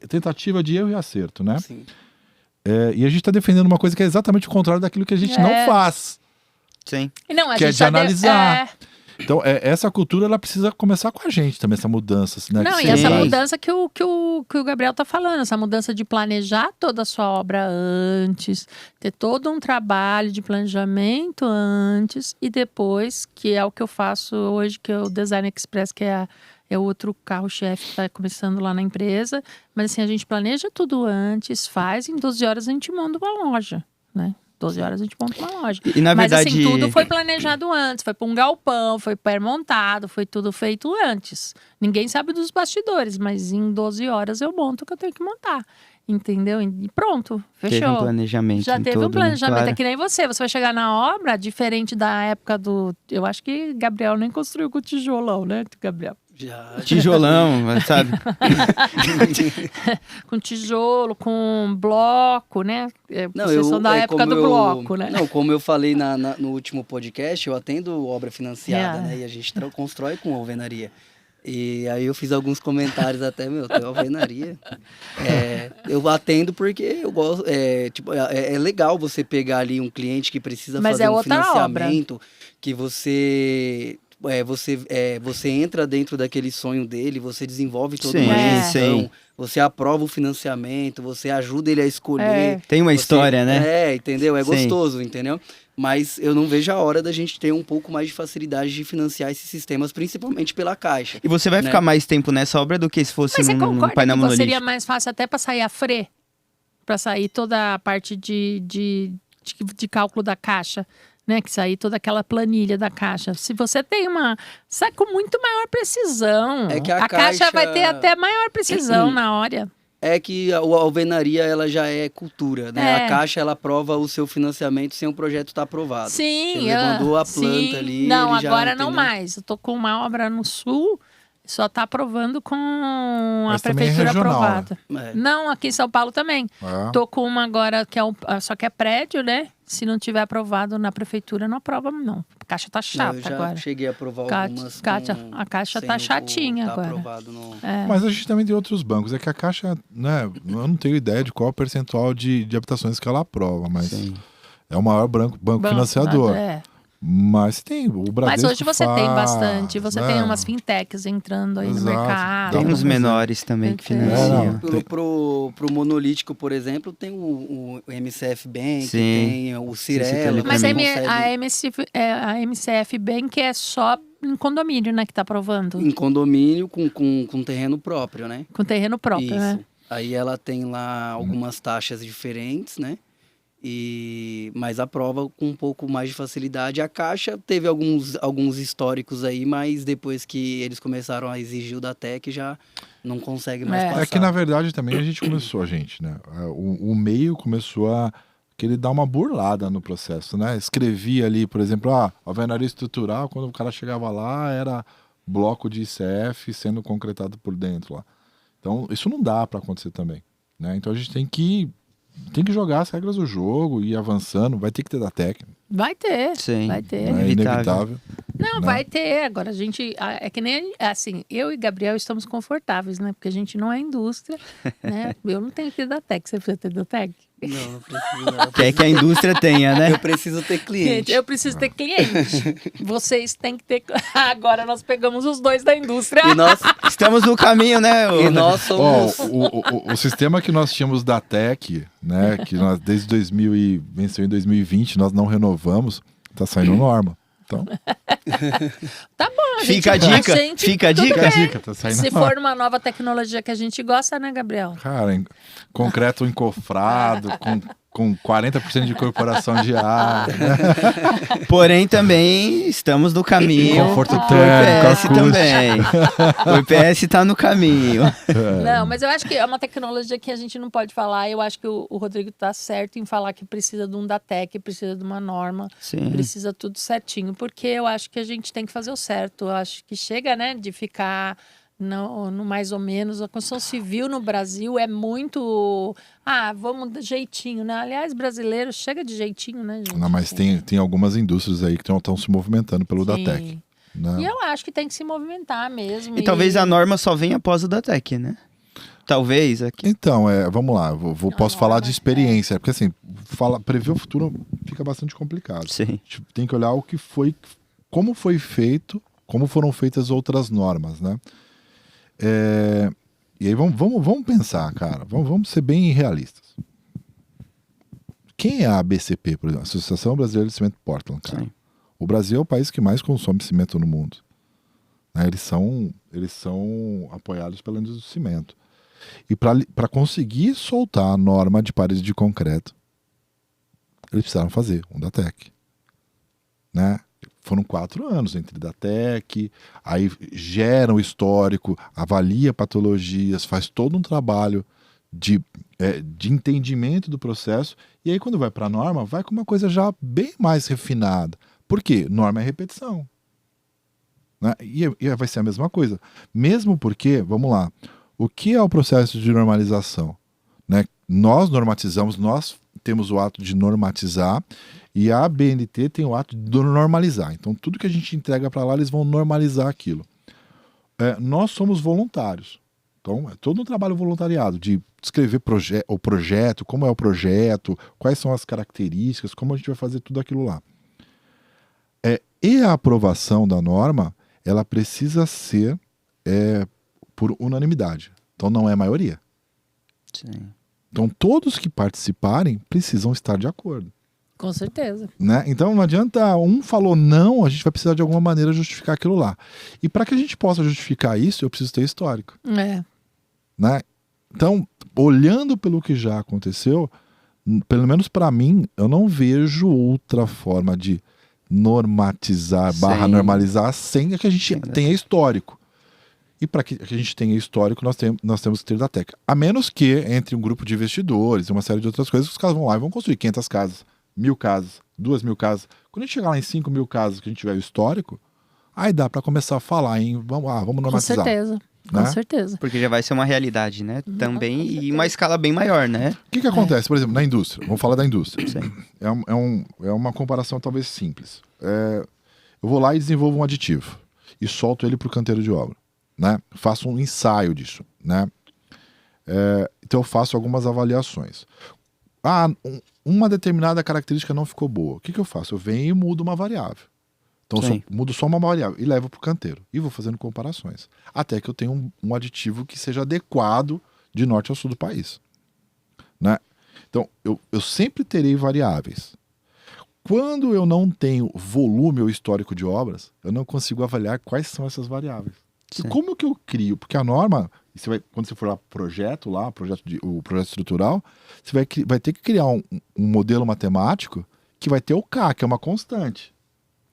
Speaker 3: tentativa de erro e acerto, né?
Speaker 2: Sim.
Speaker 3: E a gente tá defendendo uma coisa que é exatamente o contrário daquilo que a gente não faz.
Speaker 4: Sim.
Speaker 1: Não,
Speaker 3: que é de analisar. Então, essa cultura, ela precisa começar com a gente também, essa mudança, né?
Speaker 1: Não,
Speaker 3: que
Speaker 1: e essa
Speaker 3: traz.
Speaker 1: mudança que o Gabriel tá falando, essa mudança de planejar toda a sua obra antes, ter todo um trabalho de planejamento antes e depois, que é o que eu faço hoje, que é o Design Express, que é o outro carro-chefe que está começando lá na empresa. Mas assim, a gente planeja tudo antes, faz, em 12 horas a gente monta uma loja, né? 12 horas a gente monta uma loja.
Speaker 4: E na
Speaker 1: Mas
Speaker 4: verdade...
Speaker 1: assim, tudo foi planejado antes, foi para um galpão, foi pré-montado, foi tudo feito antes. Ninguém sabe dos bastidores, mas em 12 horas eu monto o que eu tenho que montar. Entendeu? E pronto, fechou.
Speaker 4: Teve um planejamento
Speaker 1: Já
Speaker 4: em
Speaker 1: teve um
Speaker 4: todo,
Speaker 1: planejamento,
Speaker 4: né? Claro.
Speaker 1: é que nem você vai chegar na obra, diferente da época do... Eu acho que Gabriel nem construiu com tijolão, né, Gabriel?
Speaker 2: Já.
Speaker 4: Tijolão, sabe?
Speaker 1: Com tijolo, com bloco, né? Vocês são da época do
Speaker 2: como
Speaker 1: bloco, né?
Speaker 2: Não, como eu falei no último podcast, eu atendo obra financiada,
Speaker 1: Yeah.
Speaker 2: né? E a gente constrói com alvenaria. E aí eu fiz alguns comentários até, tem alvenaria. Eu atendo porque eu gosto, é legal você pegar ali um cliente que precisa
Speaker 1: Mas
Speaker 2: fazer
Speaker 1: é
Speaker 2: um
Speaker 1: outra
Speaker 2: financiamento, que você entra dentro daquele sonho dele, você desenvolve toda
Speaker 4: Sim,
Speaker 2: uma
Speaker 1: É.
Speaker 2: gestão,
Speaker 4: sim.
Speaker 2: você aprova o financiamento, você ajuda ele a escolher.
Speaker 4: Tem uma história, né?
Speaker 2: Entendeu? É
Speaker 4: Sim.
Speaker 2: gostoso, entendeu? Mas eu não vejo a hora da gente ter um pouco mais de facilidade de financiar esses sistemas, principalmente pela Caixa.
Speaker 4: E você vai
Speaker 2: né?
Speaker 4: ficar mais tempo nessa obra do que se fosse
Speaker 1: Mas você
Speaker 4: num
Speaker 1: concorda
Speaker 4: painel
Speaker 1: que
Speaker 4: monolítico?
Speaker 1: seria mais fácil até para sair a FRE? Para sair toda a parte de cálculo da caixa, né? Que sair toda aquela planilha da caixa. Se você tem sai com muito maior precisão.
Speaker 2: É que a
Speaker 1: caixa
Speaker 2: caixa
Speaker 1: vai ter até maior precisão na hora.
Speaker 2: É que a alvenaria, ela já é cultura, né?
Speaker 1: É.
Speaker 2: A Caixa, ela aprova o seu financiamento sem o projeto estar aprovado.
Speaker 1: Sim,
Speaker 2: Ele mandou a planta
Speaker 1: sim.
Speaker 2: ali,
Speaker 1: Não,
Speaker 2: ele já,
Speaker 1: agora não
Speaker 2: entendeu?
Speaker 1: mais. Eu tô com uma obra no sul, só tá aprovando com a
Speaker 3: Mas também é
Speaker 1: prefeitura
Speaker 3: regional,
Speaker 1: aprovada.
Speaker 2: É.
Speaker 1: Não, aqui em São Paulo também.
Speaker 3: É.
Speaker 1: Tô com uma agora que só que é prédio, né? Se não tiver aprovado na prefeitura, não aprova, não. A caixa tá
Speaker 2: Não,
Speaker 1: chata
Speaker 2: eu já
Speaker 1: agora.
Speaker 2: cheguei a aprovar
Speaker 1: Ca-
Speaker 2: algumas
Speaker 1: Caixa-
Speaker 2: com-
Speaker 1: a caixa
Speaker 2: sem
Speaker 1: tá
Speaker 2: o-
Speaker 1: chatinha
Speaker 2: tá
Speaker 1: agora.
Speaker 2: aprovado no...
Speaker 1: É.
Speaker 3: Mas a gente também tem outros bancos. É que a Caixa, né? Eu não tenho ideia de qual é o percentual de habitações que ela aprova, mas
Speaker 4: Sim.
Speaker 3: é o maior banco financiador.
Speaker 1: É.
Speaker 3: Mas tem o Bradesco.
Speaker 1: Mas hoje você tem
Speaker 3: faz,
Speaker 1: bastante. Você
Speaker 3: né?
Speaker 1: tem umas fintechs entrando aí no
Speaker 3: Exato.
Speaker 1: mercado.
Speaker 3: Dá
Speaker 4: Tem
Speaker 3: pra
Speaker 4: uns
Speaker 3: fazer.
Speaker 4: menores também que
Speaker 1: Tem que-
Speaker 4: financiam.
Speaker 2: Pro monolítico, por exemplo, tem o MCF Bank,
Speaker 4: Sim.
Speaker 2: tem o Cirela.
Speaker 4: Sim,
Speaker 1: Mas
Speaker 4: também
Speaker 1: a MCF Bank é só em condomínio, né? Que tá aprovando.
Speaker 2: Em condomínio com terreno próprio, né?
Speaker 1: Com terreno próprio,
Speaker 2: Isso.
Speaker 1: né?
Speaker 2: Aí ela tem lá algumas taxas diferentes, né? Mas aprova com um pouco mais de facilidade. A Caixa teve alguns históricos aí, mas depois que eles começaram a exigir o da TEC, já não consegue mais passar.
Speaker 3: É que, na verdade, também a gente começou, né? O meio começou a querer dar uma burlada no processo, né? Escrevia ali, por exemplo, alvenaria estrutural, quando o cara chegava lá, era bloco de ICF sendo concretado por dentro lá. Então, isso não dá para acontecer também, né? Então, a gente tem que jogar as regras do jogo e ir avançando. Vai ter que ter da técnica,
Speaker 1: Vai ter.
Speaker 4: Sim.
Speaker 1: Vai ter.
Speaker 3: é inevitável.
Speaker 1: Não,
Speaker 3: né?
Speaker 1: vai ter. Agora a gente. É que nem. Assim, eu e Gabriel estamos confortáveis, né? Porque a gente não é indústria, né? Eu não tenho que ter da Tec. Você precisa ter da Tec?
Speaker 2: Não preciso não.
Speaker 4: Quer que a indústria tenha, né?
Speaker 2: Eu preciso ter cliente.
Speaker 1: Eu preciso ter cliente. Vocês têm que ter. Agora nós pegamos os dois da indústria.
Speaker 2: E nós,
Speaker 4: Estamos no caminho, né?
Speaker 2: e nós
Speaker 3: Ó,
Speaker 2: somos...
Speaker 3: o sistema que nós tínhamos da TEC, né, que nós desde 2000 e venceu em 2020, nós não renovamos, tá saindo norma. Então,
Speaker 1: Tá bom,
Speaker 4: Fica a dica,
Speaker 1: gente,
Speaker 4: fica a
Speaker 1: tudo
Speaker 4: dica.
Speaker 1: bem.
Speaker 3: dica, tá saindo
Speaker 1: Se
Speaker 3: norma.
Speaker 1: for uma nova tecnologia que a gente gosta, né, Gabriel?
Speaker 3: Cara, concreto encofrado, com 40% de incorporação de ar, né?
Speaker 4: Porém, também estamos no caminho.
Speaker 3: Conforto
Speaker 4: pro
Speaker 3: térmico,
Speaker 4: IPS
Speaker 3: acústico.
Speaker 4: também. O IPS tá no caminho.
Speaker 1: Não, mas eu acho que é uma tecnologia que a gente não pode falar. Eu acho que o Rodrigo tá certo em falar que precisa de um DATEC, precisa de uma norma,
Speaker 4: Sim.
Speaker 1: precisa tudo certinho, porque eu acho que a gente tem que fazer o certo. Eu acho que chega, né, de ficar no mais ou menos. A construção civil no Brasil é muito... vamos de jeitinho, né? Aliás, brasileiro chega de jeitinho, né, gente?
Speaker 3: Não, mas tem algumas indústrias aí que estão se movimentando pelo
Speaker 1: Sim.
Speaker 3: DATEC. Né?
Speaker 1: E eu acho que tem que se movimentar mesmo.
Speaker 4: E talvez a norma só venha após o DATEC, né? Talvez aqui.
Speaker 3: Então, vamos lá, posso falar de
Speaker 1: norma,
Speaker 3: experiência, porque assim, prever o futuro fica bastante complicado.
Speaker 4: Sim.
Speaker 3: A gente tem que olhar o que foi como foi feito, como foram feitas outras normas, né? E aí vamos pensar, cara, vamos ser bem realistas. Quem é a ABCP, por exemplo? Associação Brasileira de Cimento Portland, cara?
Speaker 4: Sim.
Speaker 3: O Brasil é o país que mais consome cimento no mundo. Né? Eles são apoiados pela indústria do cimento. E para conseguir soltar a norma de parede de concreto, eles precisaram fazer um DATEC. Né? Foram 4 anos entre DATEC, aí gera um histórico, avalia patologias, faz todo um trabalho de entendimento do processo, e aí quando vai para a norma, vai com uma coisa já bem mais refinada. Por quê? Norma é repetição. Né? E vai ser a mesma coisa. Mesmo porque, vamos lá, o que é o processo de normalização? Né? Nós normatizamos, nós temos o ato de normatizar, e a ABNT tem o ato de normalizar. Então, tudo que a gente entrega para lá, eles vão normalizar aquilo. Nós somos voluntários. Então, é todo um trabalho voluntariado de descrever o projeto, como é o projeto, quais são as características, como a gente vai fazer tudo aquilo lá. E a aprovação da norma, ela precisa ser por unanimidade. Então, não é maioria.
Speaker 4: Sim.
Speaker 3: Então, todos que participarem precisam estar de acordo.
Speaker 1: Com certeza.
Speaker 3: Né? Então não adianta um falou não, a gente vai precisar de alguma maneira justificar aquilo lá. E para que a gente possa justificar isso, eu preciso ter histórico. Né? Então, olhando pelo que já aconteceu, pelo menos para mim, eu não vejo outra forma de normatizar, normalizar, sem que a gente tenha histórico. E para que a gente tenha histórico, nós temos que ter DATEC. A menos que entre um grupo de investidores e uma série de outras coisas, os caras vão lá e vão construir 500 casas. 1.000 casas, 2.000 casas. Quando a gente chegar lá em 5.000 casas que a gente tiver o histórico, aí dá para começar a falar em vamos normatizar.
Speaker 1: Com certeza,
Speaker 3: né?
Speaker 1: Com certeza.
Speaker 4: Porque já vai ser uma realidade, né? Também, e uma escala bem maior, né?
Speaker 3: O que acontece, por exemplo, na indústria? Vamos falar da indústria.
Speaker 4: Sim.
Speaker 3: É uma comparação talvez simples. Eu vou lá e desenvolvo um aditivo e solto ele para o canteiro de obra. Né? Faço um ensaio disso. Né? Então eu faço algumas avaliações. Uma determinada característica não ficou boa. O que eu faço? Eu venho e mudo uma variável. Então eu mudo só uma variável e levo para o canteiro. E vou fazendo comparações. Até que eu tenha um aditivo que seja adequado de norte ao sul do país. Né? Então eu sempre terei variáveis. Quando eu não tenho volume ou histórico de obras, eu não consigo avaliar quais são essas variáveis. E como que eu crio? Porque a norma, quando você for lá o projeto estrutural, você vai ter que criar um modelo matemático que vai ter o K, que é uma constante.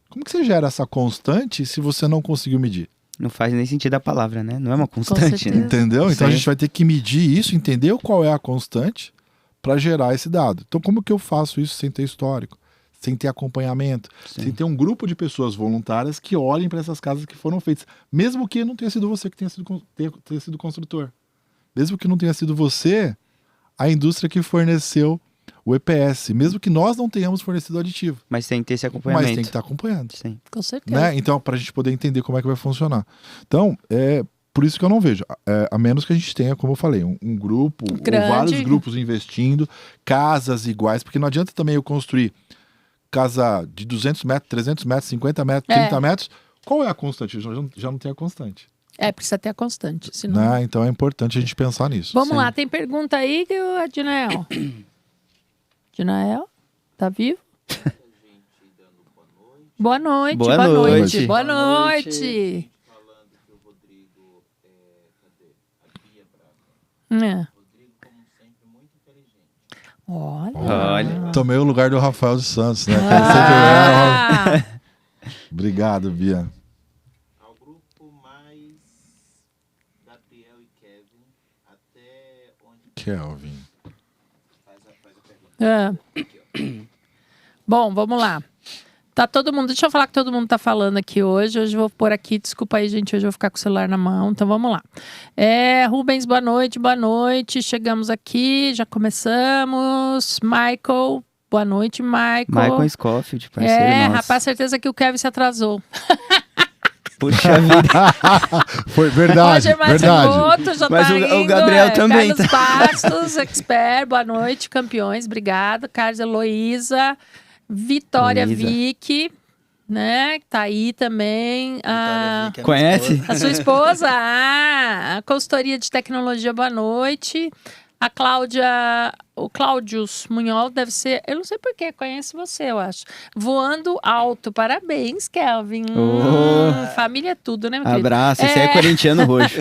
Speaker 3: Como que você gera essa constante se você não conseguiu medir?
Speaker 4: Não faz nem sentido a palavra, né? Não é uma constante, né?
Speaker 3: Entendeu? Então a gente vai ter que medir isso, entender qual é a constante para gerar esse dado. Então como que eu faço isso sem ter histórico? Sem ter acompanhamento, sem ter um grupo de pessoas voluntárias que olhem para essas casas que foram feitas. Mesmo que não tenha sido você que tenha sido construtor. Mesmo que não tenha sido você, a indústria que forneceu o EPS. Mesmo que nós não tenhamos fornecido o aditivo.
Speaker 4: Mas tem que ter esse acompanhamento.
Speaker 3: Mas tem que estar acompanhando.
Speaker 4: Sim.
Speaker 1: Com certeza.
Speaker 3: Né? Então, para a gente poder entender como é que vai funcionar. Então, por isso que eu não vejo. A menos que a gente tenha, como eu falei, um grupo,
Speaker 1: grande,
Speaker 3: ou vários grupos investindo, casas iguais. Porque não adianta também eu construir casa de 200 metros, 300 metros, 50 metros, 30 metros. Qual é a constante? Já não tem a constante.
Speaker 1: Precisa ter a constante. Senão...
Speaker 3: Né? Então é importante a gente pensar nisso.
Speaker 1: Vamos lá, tem pergunta aí, Adinael. Adinael, tá vivo? Boa noite.
Speaker 4: Boa
Speaker 1: Boa noite.
Speaker 4: noite.
Speaker 1: Boa noite.
Speaker 5: Falando que o Rodrigo, cadê? A Bia Braga. Rodrigo, como sempre, muito inteligente.
Speaker 4: Olha.
Speaker 3: Tomei o lugar do Rafael dos Santos, né? Obrigado, Bia.
Speaker 5: Ao grupo mais Gabriel e Kevin, até onde
Speaker 3: Kelvin.
Speaker 5: faz a pergunta.
Speaker 1: Bom, vamos lá. Tá todo mundo, deixa eu falar que todo mundo tá falando aqui hoje. Hoje eu vou pôr aqui, desculpa aí, gente, hoje eu vou ficar com o celular na mão, então vamos lá. Rubens, boa noite. Chegamos aqui, já começamos. Michael, boa noite, Michael.
Speaker 4: Michael Scofield, parceiro nosso.
Speaker 1: Rapaz, certeza que o Kevin se atrasou.
Speaker 4: Puxa vida.
Speaker 3: Foi verdade,
Speaker 1: Roger Matsumoto já
Speaker 4: Mas
Speaker 1: tá
Speaker 4: o
Speaker 1: indo,
Speaker 4: Gabriel também
Speaker 1: Carlos Bastos, expert, boa noite, campeões, obrigado. Carlos Heloísa, Vitória
Speaker 4: Luísa.
Speaker 1: Vicky, né? Tá aí também.
Speaker 2: Vitória Vick é minha
Speaker 4: Conhece?
Speaker 2: esposa.
Speaker 1: A sua esposa, a consultoria de tecnologia, boa noite. A Cláudia, o Cláudius Munhol deve ser, eu não sei porquê, conhece você, eu acho. Voando alto, parabéns, Kelvin. Família é tudo, né, meu querido?
Speaker 4: Abraço, esse aí é corintiano roxo.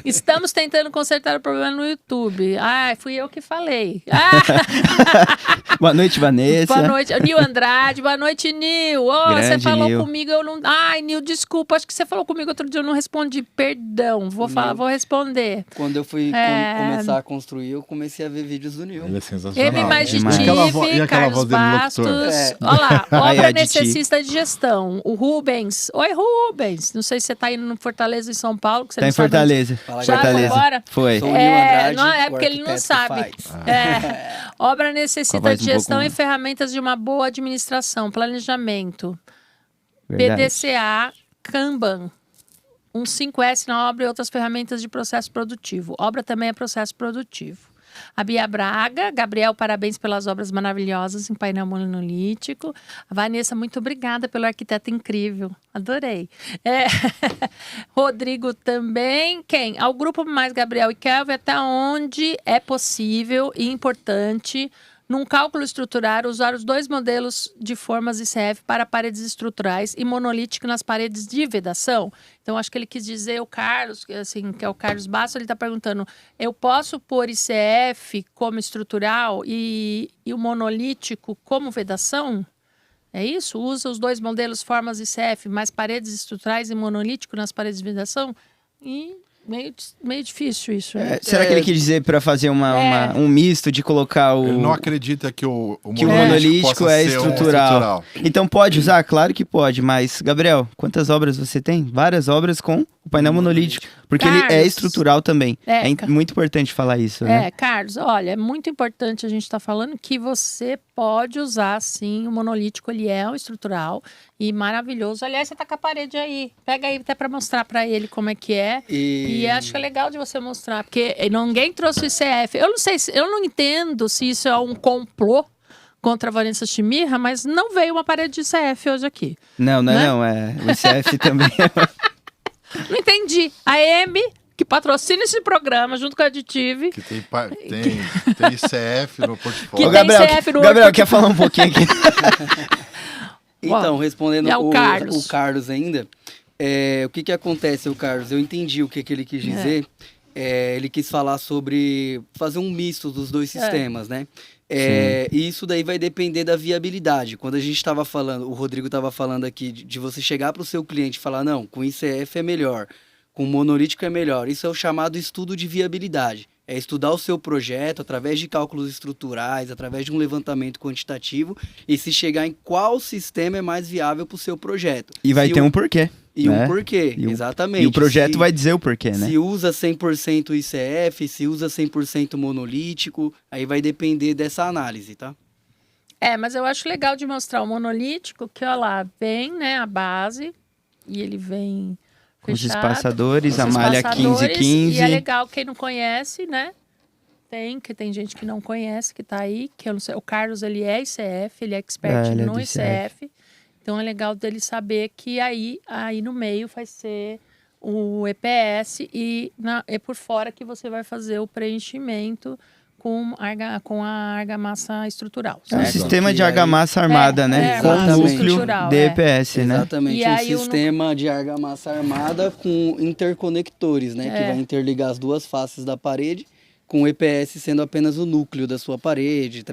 Speaker 1: Estamos tentando consertar o problema no YouTube. Ah, fui eu que falei. Ah,
Speaker 4: Boa noite, Vanessa.
Speaker 1: boa noite, Nil Andrade. Boa noite, Nil. Ô, você
Speaker 4: Grande
Speaker 1: falou
Speaker 4: Nil.
Speaker 1: comigo, eu não. Ai, Nil, desculpa. Acho que você falou comigo outro dia, eu não respondi. Perdão. Vou falar, vou responder.
Speaker 2: Quando eu fui
Speaker 1: É.
Speaker 2: começar a construir, eu comecei a ver vídeos do Nil.
Speaker 3: Ele é sensacional.
Speaker 1: M mais
Speaker 4: demais.
Speaker 3: E aquela
Speaker 1: Carlos
Speaker 3: voz dele no
Speaker 1: Bastos.
Speaker 3: locutor?
Speaker 2: É.
Speaker 1: Olha lá,
Speaker 4: Aí,
Speaker 1: obra
Speaker 4: a Diti.
Speaker 1: necessita de gestão. O Rubens. Oi, Rubens. Não sei se você tá indo no Fortaleza, em São Paulo. Que você
Speaker 4: Tá
Speaker 1: não
Speaker 4: em
Speaker 1: sabe onde-
Speaker 4: Fortaleza.
Speaker 2: Fala,
Speaker 1: Já
Speaker 2: galera.
Speaker 1: foi embora?
Speaker 4: Foi.
Speaker 2: Sou o Nil Andrade,
Speaker 1: não, é
Speaker 2: o
Speaker 1: porque ele não
Speaker 2: arquiteto que
Speaker 1: sabe.
Speaker 2: faz.
Speaker 1: É. Obra
Speaker 4: Com a
Speaker 1: necessita
Speaker 4: voz
Speaker 1: de
Speaker 4: um pouco
Speaker 1: gestão e
Speaker 4: mais.
Speaker 1: ferramentas de uma boa administração, planejamento.
Speaker 4: Verdade.
Speaker 1: PDCA, Kanban. Um 5S na obra e outras ferramentas de processo produtivo. Obra também é processo produtivo. A Bia Braga, Gabriel, parabéns pelas obras maravilhosas em painel monolítico. A Vanessa, muito obrigada pelo arquiteto incrível. Adorei. É. Rodrigo também. Quem? Ao grupo mais Gabriel e Kelvin, até onde é possível e importante, num cálculo estrutural, usar os dois modelos de formas ICF para paredes estruturais e monolítico nas paredes de vedação. Então, acho que ele quis dizer o Carlos, assim, que é o Carlos Bastos, ele está perguntando, eu posso pôr ICF como estrutural e o monolítico como vedação? É isso? Usa os dois modelos formas ICF, mais paredes estruturais e monolítico nas paredes de vedação? E meio difícil isso, né?
Speaker 4: Será que ele quis dizer pra fazer um misto de colocar o...
Speaker 3: Ele não acredita que o
Speaker 4: Que o monolítico
Speaker 3: possa
Speaker 4: é
Speaker 3: ser um
Speaker 4: estrutural. Então pode usar? Claro que pode, mas, Gabriel, quantas obras você tem? Várias obras com o painel monolítico. Porque ele é
Speaker 1: Carlos.
Speaker 4: estrutural também.
Speaker 1: É,
Speaker 4: Muito importante falar isso, né?
Speaker 1: Carlos, olha, é muito importante a gente estar falando que você pode usar, sim, o monolítico, ele é um estrutural e maravilhoso. Aliás, você tá com a parede aí. Pega aí até para mostrar para ele como é que é. E acho que é legal de você mostrar, porque ninguém trouxe o ICF. Eu não sei, eu não entendo se isso é um complô contra a Vanessa Chimirra, mas não veio uma parede de ICF hoje aqui.
Speaker 4: Não,
Speaker 1: Né?
Speaker 4: não. O ICF também.
Speaker 1: Não entendi. A M, que patrocina esse programa junto com a Additive,
Speaker 3: Que tem ICF no portfólio.
Speaker 1: Que
Speaker 4: Ô,
Speaker 1: tem
Speaker 4: Gabriel,
Speaker 1: CF no
Speaker 4: Gabriel
Speaker 1: outro-
Speaker 4: quer falar um pouquinho aqui?
Speaker 2: Então, respondendo
Speaker 1: é o Carlos.
Speaker 2: o Carlos ainda, o que acontece, o Carlos? Eu entendi o que ele quis dizer. Ele quis falar sobre fazer um misto dos dois sistemas, né? E isso daí vai depender da viabilidade. Quando a gente estava falando, o Rodrigo estava falando aqui de você chegar para o seu cliente e falar, não, com ICF é melhor, com monolítico é melhor. Isso é o chamado estudo de viabilidade. É estudar o seu projeto através de cálculos estruturais, através de um levantamento quantitativo e se chegar em qual sistema é mais viável para o seu projeto.
Speaker 4: E vai
Speaker 2: Se
Speaker 4: ter
Speaker 2: o-
Speaker 4: um porquê.
Speaker 2: E
Speaker 4: né?
Speaker 2: um porquê,
Speaker 4: E o-
Speaker 2: exatamente.
Speaker 4: E o projeto
Speaker 2: Se-
Speaker 4: vai dizer o porquê, né?
Speaker 2: Se usa 100% ICF, se usa 100% monolítico, aí vai depender dessa análise, tá?
Speaker 1: mas eu acho legal de mostrar o monolítico, que olha lá, vem, né, a base, e ele vem
Speaker 4: Com os
Speaker 1: fechado,
Speaker 4: espaçadores,
Speaker 1: com
Speaker 4: a
Speaker 1: os
Speaker 4: malha
Speaker 1: espaçadores,
Speaker 4: 15-15.
Speaker 1: E é legal, quem não conhece, né? Tem gente que não conhece, que tá aí, que eu não sei, o Carlos, ele é ICF, ele é expert
Speaker 4: ele é
Speaker 1: no
Speaker 4: do
Speaker 1: ICF. Então é legal dele saber que aí no meio vai ser o EPS e por fora que você vai fazer o preenchimento com a argamassa estrutural.
Speaker 4: É um
Speaker 1: certo?
Speaker 4: sistema de
Speaker 2: E aí-
Speaker 4: argamassa armada, né? Com
Speaker 2: argamassa
Speaker 4: núcleo
Speaker 1: estrutural,
Speaker 4: de EPS, né?
Speaker 2: Exatamente,
Speaker 1: E
Speaker 2: um
Speaker 1: aí
Speaker 2: sistema de argamassa armada com interconectores, né? Que vai interligar as duas faces da parede, com o EPS sendo apenas o núcleo da sua parede,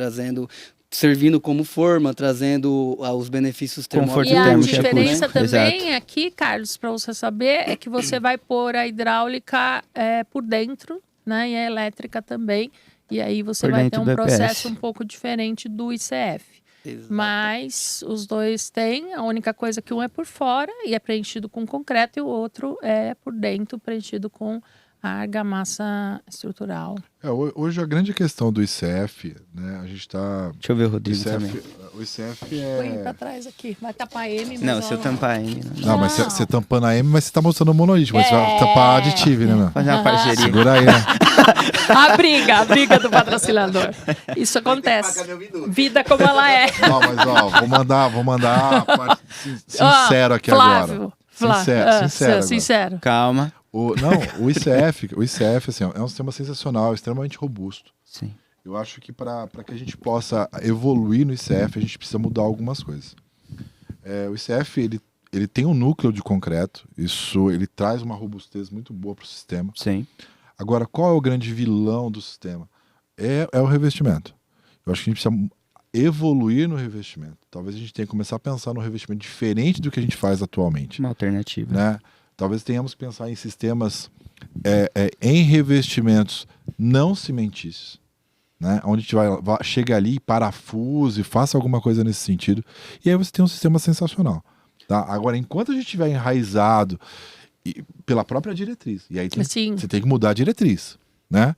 Speaker 2: servindo como forma, trazendo os benefícios
Speaker 4: Conforto
Speaker 1: E a
Speaker 4: térmico e
Speaker 1: diferença
Speaker 4: acústico,
Speaker 1: também aqui, Carlos, para você saber, é que você vai pôr a hidráulica por dentro, né? E a elétrica também. E aí você
Speaker 4: Por
Speaker 1: vai
Speaker 4: dentro
Speaker 1: ter um
Speaker 4: do EPS.
Speaker 1: processo um pouco diferente do ICF. Mas os dois têm, a única coisa que um é por fora e é preenchido com concreto e o outro é por dentro, preenchido com a argamassa estrutural.
Speaker 3: Hoje a grande questão do ICF, né? A gente está...
Speaker 4: Deixa eu ver o Rodrigo também.
Speaker 3: O ICF
Speaker 1: Põe pra
Speaker 3: é...
Speaker 1: trás aqui. Vai tapar a M, mas
Speaker 4: Não, se eu tampar aí...
Speaker 3: Não, mas
Speaker 1: Não.
Speaker 3: você tampando a M, mas você tá mostrando o monolítico. Mas você vai tampar a aditivo, né, meu?
Speaker 4: Fazer uma parceria.
Speaker 3: Segura aí, né?
Speaker 1: A briga do patrocinador. Isso acontece. Vida como ela é.
Speaker 3: Não, mas ó, vou mandar a parte sincero aqui
Speaker 1: Flávio,
Speaker 3: agora.
Speaker 1: Flávio.
Speaker 3: Sincero agora.
Speaker 1: Sincero.
Speaker 4: Calma.
Speaker 3: O ICF assim, ó, é um sistema sensacional, extremamente robusto.
Speaker 4: Sim.
Speaker 3: Eu acho que para que a gente possa evoluir no ICF, a gente precisa mudar algumas coisas. O ICF, ele tem um núcleo de concreto, isso ele traz uma robustez muito boa para o sistema.
Speaker 4: Sim.
Speaker 3: Agora, qual é o grande vilão do sistema? É o revestimento. Eu acho que a gente precisa evoluir no revestimento. Talvez a gente tenha que começar a pensar no revestimento diferente do que a gente faz atualmente.
Speaker 4: Uma alternativa.
Speaker 3: Né? Talvez tenhamos que pensar em sistemas em revestimentos não cimentícios, né? Onde a gente chega ali e parafuse, faça alguma coisa nesse sentido, e aí você tem um sistema sensacional. Tá? Agora, enquanto a gente estiver enraizado pela própria diretriz, e aí você tem que mudar a diretriz, né?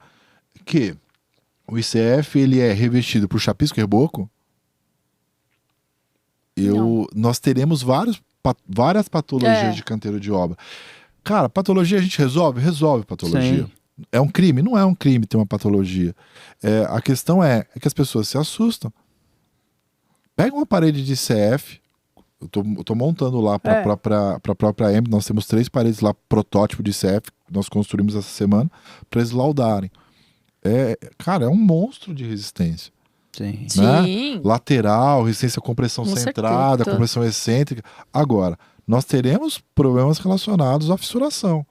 Speaker 3: Que o ICF ele é revestido por chapisco e reboco, nós teremos várias patologias de canteiro de obra. Cara, patologia a gente resolve patologia.
Speaker 4: Sim.
Speaker 3: É um crime? Não é um crime ter uma patologia. A questão é que as pessoas se assustam. Pega uma parede de ICF, eu tô montando lá para a própria M, nós temos 3 paredes lá, protótipo de ICF, que nós construímos essa semana, para eles laudarem. Cara, é um monstro de resistência.
Speaker 4: Sim.
Speaker 3: Né?
Speaker 1: Sim.
Speaker 3: Lateral, resistência à compressão
Speaker 1: Com
Speaker 3: centrada,
Speaker 1: certeza.
Speaker 3: compressão excêntrica. Agora, nós teremos problemas relacionados à fissuração.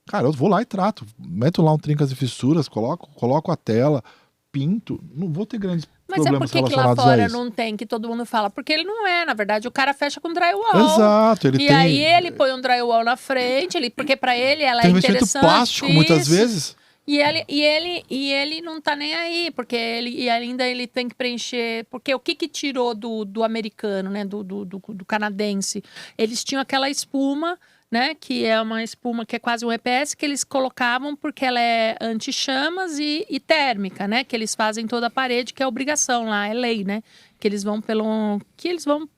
Speaker 3: Cara, eu vou lá e trato. Meto lá um trincas e fissuras, coloco a tela, pinto. Não vou ter grandes
Speaker 1: Mas é
Speaker 3: problemas
Speaker 1: porque que lá
Speaker 3: relacionados a
Speaker 1: fora
Speaker 3: isso.
Speaker 1: não tem, que todo mundo fala? Porque ele não é, na verdade, o cara fecha com drywall.
Speaker 3: Exato, ele
Speaker 1: E
Speaker 3: tem...
Speaker 1: aí ele põe um drywall na frente, porque pra ele ela
Speaker 3: tem
Speaker 1: é
Speaker 3: revestimento
Speaker 1: interessante.
Speaker 3: plástico, muitas
Speaker 1: isso.
Speaker 3: vezes.
Speaker 1: E ele não tá nem aí, porque ele tem que preencher. Porque o que tirou do americano, né? Do canadense? Eles tinham aquela espuma, né? Que é uma espuma que é quase um EPS, que eles colocavam porque ela é anti-chamas e térmica, né? Que eles fazem toda a parede, que é obrigação lá, é lei, né? Que eles vão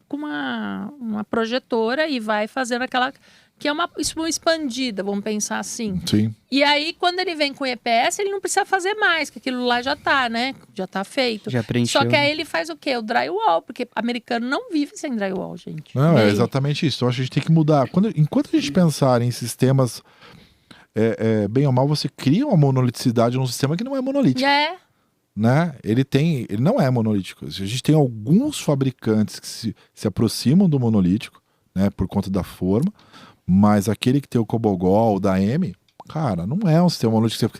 Speaker 1: com uma projetora e vai fazendo aquela. Que é uma espuma expandida, vamos pensar assim.
Speaker 3: Sim.
Speaker 1: E aí, quando ele vem com EPS, ele não precisa fazer mais, que aquilo lá já tá, né? Já tá feito.
Speaker 4: Já preencheu.
Speaker 1: Só que aí ele faz o quê? O drywall, porque americano não vive sem drywall, gente.
Speaker 3: Não,
Speaker 1: E
Speaker 3: é
Speaker 1: aí?
Speaker 3: exatamente isso. Então, acho que a gente tem que mudar. Enquanto a gente pensar em sistemas, bem ou mal, você cria uma monoliticidade num sistema que não é monolítico. Né? Ele não é monolítico. A gente tem alguns fabricantes que se aproximam do monolítico, né? Por conta da forma. Mas aquele que tem o Cobogol da M, cara, não é um sistema monolítico.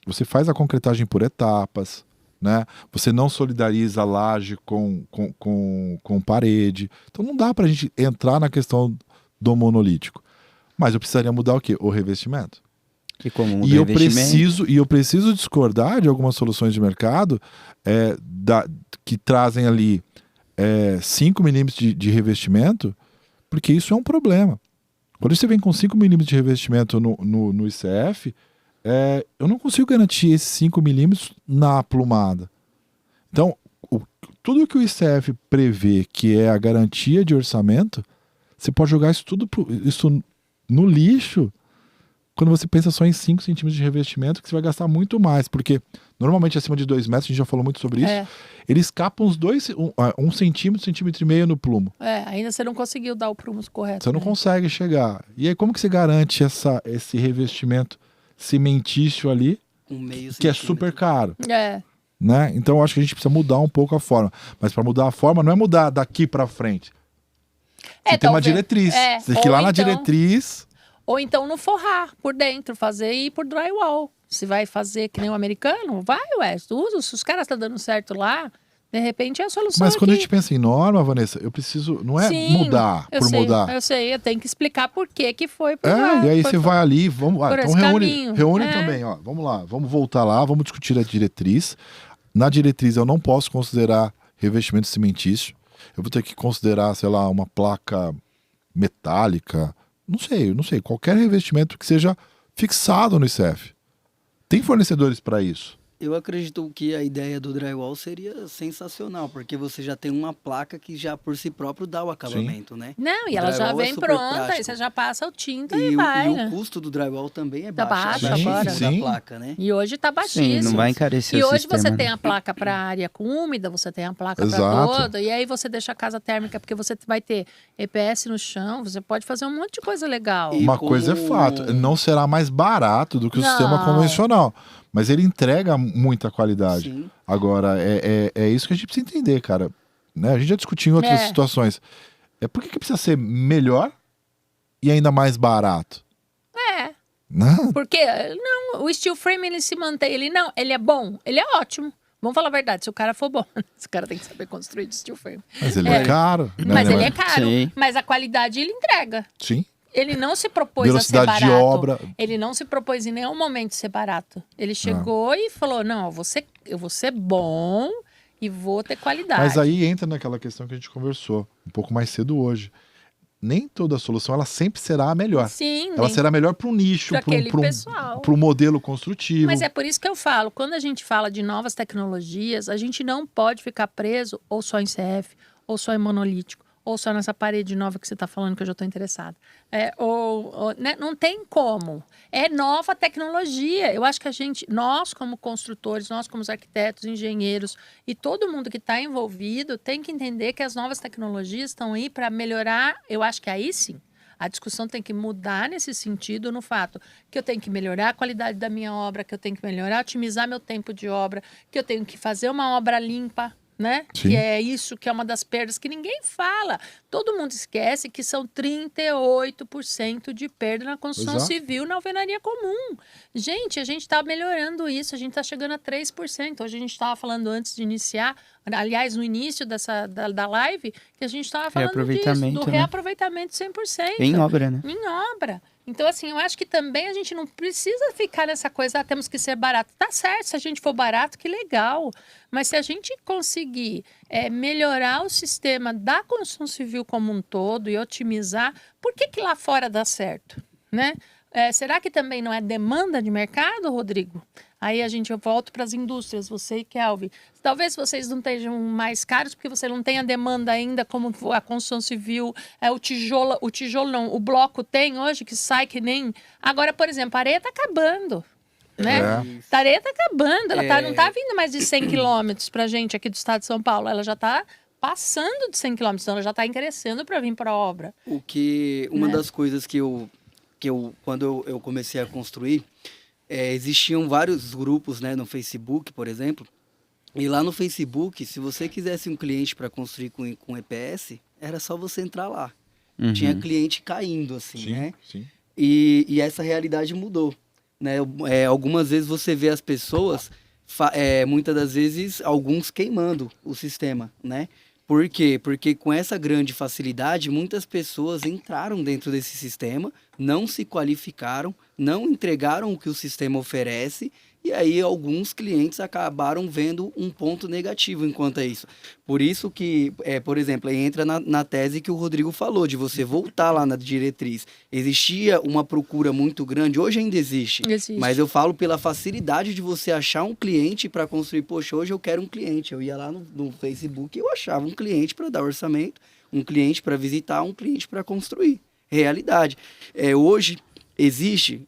Speaker 3: Você faz a concretagem por etapas, né? Você não solidariza a laje com parede. Então não dá pra gente entrar na questão do monolítico. Mas eu precisaria mudar o quê? O revestimento.
Speaker 4: E como muda
Speaker 3: E
Speaker 4: o
Speaker 3: eu
Speaker 4: revestimento?
Speaker 3: preciso discordar de algumas soluções de mercado que trazem ali 5 milímetros de revestimento, porque isso é um problema. Quando você vem com 5 milímetros de revestimento no ICF, eu não consigo garantir esses 5 milímetros na plumada. Então, tudo que o ICF prevê que é a garantia de orçamento, você pode jogar isso no lixo quando você pensa só em 5 centímetros de revestimento, que você vai gastar muito mais, porque normalmente acima de 2 metros, a gente já falou muito sobre isso, ele escapa uns 1 centímetro, centímetro e meio no plumo.
Speaker 1: Ainda você não conseguiu dar o prumo correto.
Speaker 3: Você não consegue chegar. E aí como que você garante esse revestimento cimentício ali, que é super caro? Né? Então eu acho que a gente precisa mudar um pouco a forma. Mas para mudar a forma, não é mudar daqui para frente. Você tem uma diretriz. Você tem que ir lá na diretriz...
Speaker 1: Ou então não forrar por dentro, fazer e ir por drywall. Se vai fazer que nem o americano, vai, usa. Se os caras estão dando certo lá, de repente é a solução.
Speaker 3: Mas quando
Speaker 1: aqui.
Speaker 3: a gente pensa em norma, Vanessa, eu preciso, não é mudar por mudar.
Speaker 1: Eu sei, eu tenho que explicar por que foi.
Speaker 3: E aí você vai ali, vamos, então reúne
Speaker 1: caminho.
Speaker 3: também, ó, vamos lá, vamos voltar lá, vamos discutir a diretriz. Na diretriz eu não posso considerar revestimento cimentício, eu vou ter que considerar, sei lá, uma placa metálica, não sei, qualquer revestimento que seja totalmente fixado no ICF. Tem fornecedores para isso.
Speaker 2: Eu acredito que a ideia do drywall seria sensacional, porque você já tem uma placa que já por si próprio dá o acabamento, né?
Speaker 1: Não, e
Speaker 2: O
Speaker 1: ela já
Speaker 2: drywall é
Speaker 1: vem
Speaker 2: super
Speaker 1: pronta,
Speaker 2: prático.
Speaker 1: aí você já passa o tinta e
Speaker 2: E,
Speaker 1: vai,
Speaker 2: e
Speaker 1: né?
Speaker 2: o custo do drywall também é
Speaker 1: Tá
Speaker 2: baixo.
Speaker 1: baixo
Speaker 3: agora.
Speaker 2: Da
Speaker 3: Sim.
Speaker 2: placa, né?
Speaker 1: E hoje tá baixíssimo.
Speaker 4: Sim, não vai encarecer
Speaker 1: E
Speaker 4: o
Speaker 1: hoje
Speaker 4: sistema,
Speaker 1: você
Speaker 4: né?
Speaker 1: tem a placa para área com úmida, você tem a placa para
Speaker 3: Exato.
Speaker 1: toda, e aí você deixa a casa térmica, porque você vai ter EPS no chão, você pode fazer um monte de coisa legal.
Speaker 2: E
Speaker 3: Uma
Speaker 2: como-
Speaker 3: coisa é fato, não será mais barato do que o sistema
Speaker 1: Não.
Speaker 3: convencional, mas ele entrega muita qualidade.
Speaker 2: Sim.
Speaker 3: Agora, é isso que a gente precisa entender, cara. Né? A gente já discutiu em outras
Speaker 1: É.
Speaker 3: situações. Por que precisa ser melhor e ainda mais barato?
Speaker 1: É,
Speaker 3: Né?
Speaker 1: porque não, o steel frame ele se mantém, ele é bom, ele é ótimo. Vamos falar a verdade, se o cara for bom, esse cara tem que saber construir de steel frame.
Speaker 3: Mas ele é caro. Né?
Speaker 1: Mas ele é caro,
Speaker 4: Sim.
Speaker 1: mas a qualidade ele entrega.
Speaker 3: Sim.
Speaker 1: Ele não se propôs
Speaker 3: Velocidade
Speaker 1: a ser
Speaker 3: de
Speaker 1: barato.
Speaker 3: obra.
Speaker 1: Ele não se propôs em nenhum momento ser barato. Ele chegou e falou: não, eu vou ser bom e vou ter qualidade.
Speaker 3: Mas aí entra naquela questão que a gente conversou um pouco mais cedo hoje. Nem toda solução ela sempre será a melhor.
Speaker 1: Sim,
Speaker 3: Ela
Speaker 1: nem
Speaker 3: será melhor para um nicho,
Speaker 1: pra
Speaker 3: para
Speaker 1: aquele pessoal.
Speaker 3: um modelo construtivo.
Speaker 1: Mas é por isso que eu falo, quando a gente fala de novas tecnologias, a gente não pode ficar preso ou só em CF, ou só em monolítico, ou só nessa parede nova que você está falando que eu já estou interessada. Né? Não tem como. É nova tecnologia. Eu acho que nós como construtores, nós como arquitetos, engenheiros e todo mundo que está envolvido tem que entender que as novas tecnologias estão aí para melhorar. Eu acho que aí sim. A discussão tem que mudar nesse sentido, no fato que eu tenho que melhorar a qualidade da minha obra, que eu tenho que melhorar, otimizar meu tempo de obra, que eu tenho que fazer uma obra limpa, né?
Speaker 3: Sim.
Speaker 1: Que é isso que é uma das perdas que ninguém fala. Todo mundo esquece que são 38% de perda na construção
Speaker 3: Exato.
Speaker 1: civil na alvenaria comum. Gente, a gente está melhorando isso, a gente está chegando a 3%. Hoje a gente estava falando antes de iniciar, aliás, no início da live, que a gente estava falando disso,
Speaker 4: Reaproveitamento,
Speaker 1: do
Speaker 4: né?
Speaker 1: reaproveitamento 100%.
Speaker 4: Em obra, né?
Speaker 1: Em obra. Então, assim, eu acho que também a gente não precisa ficar nessa coisa, temos que ser barato. Tá certo, se a gente for barato, que legal. Mas se a gente conseguir melhorar o sistema da construção civil como um todo e otimizar, por que lá fora dá certo, né? Será que também não é demanda de mercado, Rodrigo? Aí a gente volta para as indústrias, você e Kelvin. Talvez vocês não estejam mais caros porque você não tem a demanda ainda como a construção civil, o tijolo não, o bloco tem hoje que sai que nem... Agora, por exemplo, a areia está acabando, né? A areia está acabando, ela não está vindo mais de 100 quilômetros para a gente aqui do estado de São Paulo, ela já está passando de 100 quilômetros, então ela já está crescendo para vir para a obra.
Speaker 2: Uma
Speaker 1: Né?
Speaker 2: das coisas que eu quando eu comecei a construir, existiam vários grupos, né, no Facebook, por exemplo, e lá no Facebook, se você quisesse um cliente para construir com EPS, era só você entrar lá.
Speaker 4: Uhum.
Speaker 2: Tinha cliente caindo, assim, né?
Speaker 3: Sim.
Speaker 2: E essa realidade mudou, né? Algumas vezes você vê as pessoas, muitas das vezes, alguns queimando o sistema, né? Por quê? Porque com essa grande facilidade, muitas pessoas entraram dentro desse sistema, não se qualificaram, não entregaram o que o sistema oferece, e aí alguns clientes acabaram vendo um ponto negativo enquanto é isso. Por isso que, por exemplo, aí entra na tese que o Rodrigo falou, de você voltar lá na diretriz. Existia uma procura muito grande, hoje ainda existe. Mas eu falo pela facilidade de você achar um cliente para construir. Poxa, hoje eu quero um cliente. Eu ia lá no Facebook e eu achava um cliente para dar orçamento, um cliente para visitar, um cliente para construir. Realidade. Hoje existe,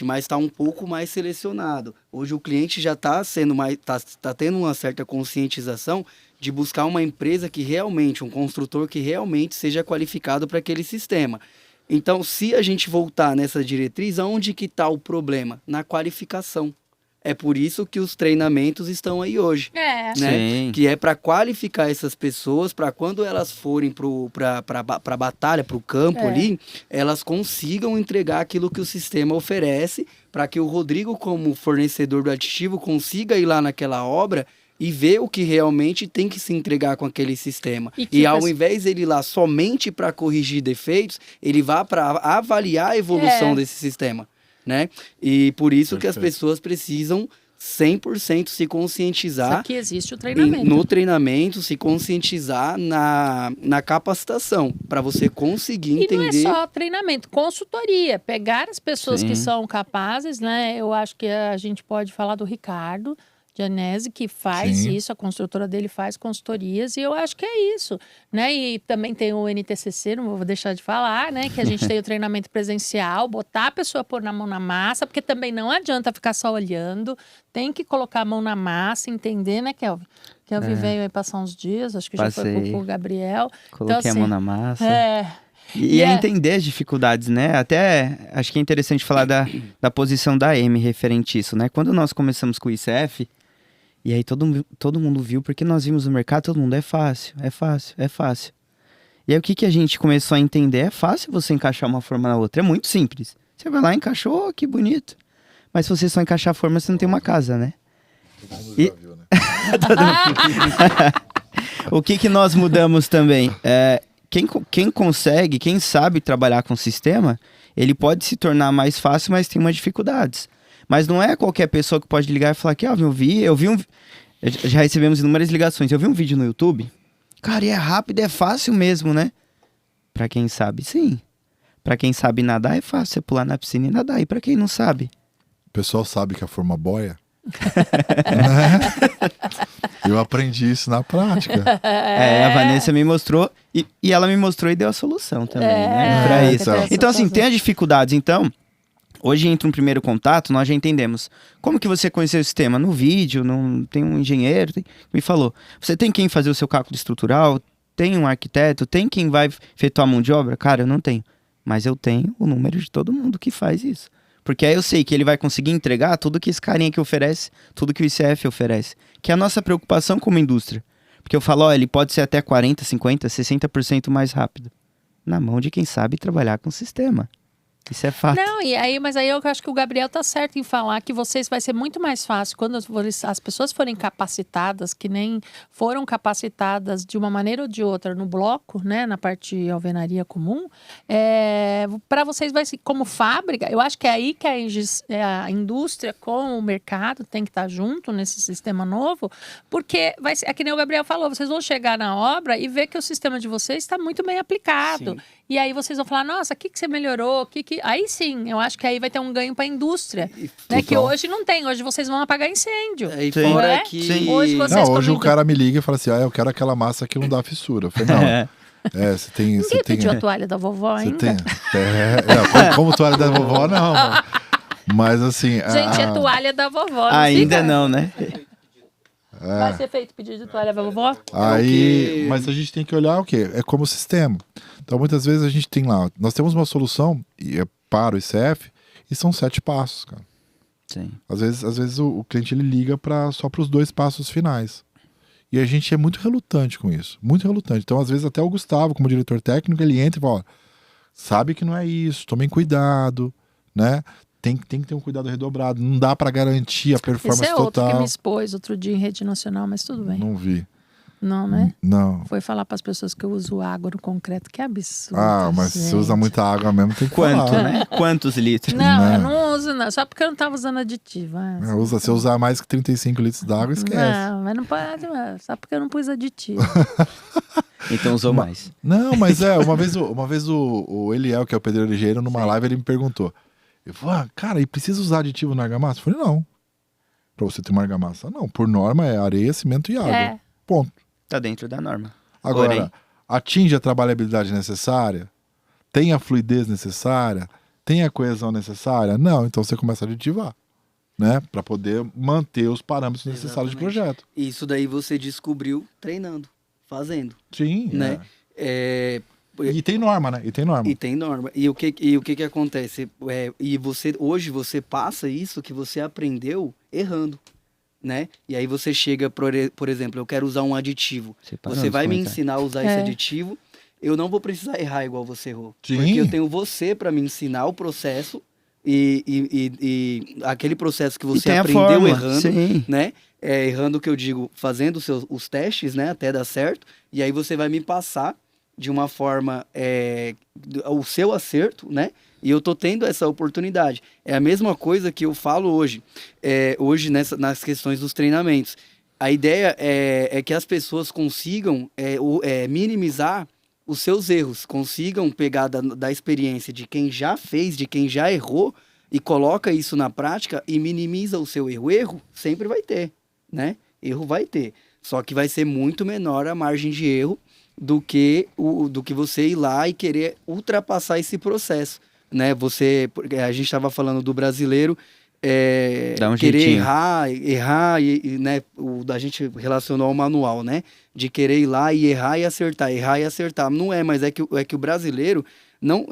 Speaker 2: mas está um pouco mais selecionado. Hoje o cliente já está sendo mais, tá tendo uma certa conscientização de buscar uma empresa que realmente, um construtor que realmente seja qualificado para aquele sistema. Então, se a gente voltar nessa diretriz, aonde que está o problema? Na qualificação. É por isso que os treinamentos estão aí hoje. Né?
Speaker 4: Sim.
Speaker 2: Que é para qualificar essas pessoas, para quando elas forem para a batalha, para o campo ali, elas consigam entregar aquilo que o sistema oferece, para que o Rodrigo, como fornecedor do aditivo, consiga ir lá naquela obra e ver o que realmente tem que se entregar com aquele sistema. E ao invés de ele ir lá somente para corrigir defeitos, ele vá para avaliar a evolução desse sistema. Né? E por isso que as pessoas precisam 100% se
Speaker 1: Isso
Speaker 2: conscientizar
Speaker 1: aqui existe o treinamento.
Speaker 2: no treinamento, se conscientizar na capacitação, para você conseguir
Speaker 1: E não é
Speaker 2: entender.
Speaker 1: só treinamento, consultoria. Pegar as pessoas
Speaker 4: Sim.
Speaker 1: que são capazes, né? Eu acho que a gente pode falar do Ricardo Gianese, que faz
Speaker 3: Sim.
Speaker 1: isso, a construtora dele faz consultorias, e eu acho que é isso, né? E também tem o NTCC, não vou deixar de falar, né? Que a gente tem o treinamento presencial, botar a pessoa a pôr na mão na massa, porque também não adianta ficar só olhando, tem que colocar a mão na massa, entender, né, Kelvin? Kelvin veio aí passar uns dias, acho que já foi
Speaker 4: Passei.
Speaker 1: com o Gabriel.
Speaker 4: Coloquei
Speaker 1: Então,
Speaker 4: a mão
Speaker 1: assim,
Speaker 4: na massa.
Speaker 1: É,
Speaker 4: E
Speaker 1: E
Speaker 4: é
Speaker 1: é-
Speaker 4: entender as dificuldades, né? Até acho que é interessante falar da posição da Amy referente a isso, né? Quando nós começamos com o ICF, e aí todo mundo viu, porque nós vimos no mercado, todo mundo é fácil, é fácil, é fácil. E aí o que a gente começou a entender? É fácil você encaixar uma forma na outra, é muito simples. Você vai lá, encaixou, que bonito. Mas se você só encaixar a forma, você não tem uma casa, né?
Speaker 3: Todo mundo
Speaker 4: E-
Speaker 3: já viu, né?
Speaker 4: O que nós mudamos também? Quem consegue, quem sabe trabalhar com o sistema, ele pode se tornar mais fácil, mas tem umas dificuldades. Mas não é qualquer pessoa que pode ligar e falar que, eu vi um... Já recebemos inúmeras ligações. Eu vi um vídeo no YouTube. Cara, e é rápido, é fácil mesmo, né? Pra quem sabe, sim. Pra quem sabe nadar, é fácil. Você pular na piscina e nadar. E pra quem não sabe?
Speaker 3: O pessoal sabe que a forma boia. Né? Eu aprendi isso na prática.
Speaker 4: A Vanessa me mostrou. E ela me mostrou e deu a solução também, né? Pra
Speaker 1: tem
Speaker 4: isso.
Speaker 1: que ter essa
Speaker 4: Então, assim,
Speaker 1: solução.
Speaker 4: tem as dificuldades. Então, hoje entra um primeiro contato, nós já entendemos. Como que você conheceu o sistema? No vídeo, tem um engenheiro, me falou. Você tem quem fazer o seu cálculo estrutural? Tem um arquiteto? Tem quem vai efetuar a mão de obra? Cara, eu não tenho. Mas eu tenho o número de todo mundo que faz isso. Porque aí eu sei que ele vai conseguir entregar tudo que esse carinha aqui oferece, tudo que o ICF oferece. Que é a nossa preocupação como indústria. Porque eu falo, ele pode ser até 40%, 50%, 60% mais rápido. Na mão de quem sabe trabalhar com o sistema. Isso é fato.
Speaker 1: Não, mas aí eu acho que o Gabriel tá certo em falar que vocês vai ser muito mais fácil quando as pessoas forem capacitadas, que nem foram capacitadas de uma maneira ou de outra no bloco, né, na parte de alvenaria comum, para vocês vai ser como fábrica. Eu acho que é aí que a indústria com o mercado tem que estar junto nesse sistema novo, porque vai ser, é que nem o Gabriel falou, vocês vão chegar na obra e ver que o sistema de vocês está muito bem aplicado.
Speaker 2: Sim.
Speaker 1: E aí vocês vão falar, nossa, o que você melhorou? Aí sim, eu acho que aí vai ter um ganho para a indústria, né? Que hoje não tem. Hoje vocês vão apagar incêndio.
Speaker 2: Aí
Speaker 4: Sim.
Speaker 2: fora
Speaker 1: É?
Speaker 2: que
Speaker 4: Sim.
Speaker 1: Hoje você-
Speaker 3: Não,
Speaker 1: Vocês
Speaker 3: hoje o
Speaker 1: comem-
Speaker 3: cara me liga e fala assim, eu quero aquela massa que não dá fissura. Eu falei, não. Você tem...
Speaker 1: Ninguém pediu a toalha da vovó
Speaker 3: Você
Speaker 1: ainda.
Speaker 3: tem... não, como toalha da vovó, não. Mas assim...
Speaker 1: Gente, é toalha da vovó.
Speaker 4: Ainda
Speaker 1: fica?
Speaker 4: não, né?
Speaker 1: Vai ser feito pedido de toalha da vovó?
Speaker 3: Aí, mas a gente tem que olhar o quê? É como sistema. Então, muitas vezes a gente tem lá, nós temos uma solução e é para o ICF e são 7 passos, cara.
Speaker 4: Sim.
Speaker 3: Às vezes o cliente ele liga só para os 2 passos finais. E a gente é muito relutante com isso, muito relutante. Então, às vezes até o Gustavo, como diretor técnico, ele entra e fala, ó, sabe que não é isso, tomem cuidado, né? Tem que ter um cuidado redobrado, não dá para garantir a performance
Speaker 1: Esse é outro que
Speaker 3: total.
Speaker 1: me expôs outro dia em rede nacional, mas tudo bem.
Speaker 3: Não vi.
Speaker 1: Não, né?
Speaker 3: Não.
Speaker 1: Foi falar para as pessoas que eu uso água no concreto. Que absurdo.
Speaker 3: Mas se você
Speaker 1: gente.
Speaker 3: usa muita água mesmo, tem que
Speaker 4: Quanto,
Speaker 3: falar.
Speaker 4: né? Quantos litros?
Speaker 1: Não,
Speaker 3: Né?
Speaker 1: eu não uso, não. Só porque eu não estava usando aditivo.
Speaker 3: Se usar mais que 35 litros d'água, esquece.
Speaker 1: Não, mas não pode, só porque eu não pus aditivo.
Speaker 4: Então usou mais.
Speaker 3: Não, mas uma vez o Eliel, que é o pedreiro ligeiro, numa live, ele me perguntou. Eu falei, cara, e precisa usar aditivo na argamassa? Eu falei, não. Pra você ter uma argamassa, não. Por norma é areia, cimento e água.
Speaker 1: É.
Speaker 3: Ponto.
Speaker 4: Tá dentro da norma.
Speaker 3: Agora,
Speaker 4: Porém.
Speaker 3: atinge a trabalhabilidade necessária? Tem a fluidez necessária? Tem a coesão necessária? Não, então você começa a aditivar, né? Para poder manter os parâmetros necessários de
Speaker 2: Exatamente.
Speaker 3: projeto.
Speaker 2: Isso daí você descobriu treinando, fazendo,
Speaker 3: Sim,
Speaker 2: né?
Speaker 3: E tem norma, né? E tem norma.
Speaker 2: E tem norma. E o que acontece? Hoje você passa isso que você aprendeu errando, né? E aí você chega, por exemplo, eu quero usar um aditivo.
Speaker 4: Separando
Speaker 2: Você
Speaker 4: os
Speaker 2: vai me
Speaker 4: comentários.
Speaker 2: ensinar a usar esse aditivo. Eu não vou precisar errar igual você errou.
Speaker 3: Sim.
Speaker 2: Porque eu tenho você para me ensinar o processo e aquele processo que
Speaker 4: E
Speaker 2: você
Speaker 4: tem a
Speaker 2: aprendeu
Speaker 4: fórmula,
Speaker 2: errando,
Speaker 4: sim.
Speaker 2: né? Errando o que eu digo, fazendo os testes, né? Até dar certo. E aí você vai me passar de uma forma o seu acerto, né? E eu tô tendo essa oportunidade. É a mesma coisa que eu falo hoje, hoje nas questões dos treinamentos. A ideia é que as pessoas consigam minimizar os seus erros, consigam pegar da experiência de quem já fez, de quem já errou, e coloca isso na prática e minimiza o seu erro. Erro sempre vai ter, né? Erro vai ter. Só que vai ser muito menor a margem de erro do que você ir lá e querer ultrapassar esse processo, né? A gente estava falando do brasileiro
Speaker 4: Dá um
Speaker 2: querer
Speaker 4: jeitinho.
Speaker 2: errar né? A gente relacionou ao manual, né? De querer ir lá e errar e acertar. Não é, mas é que o brasileiro não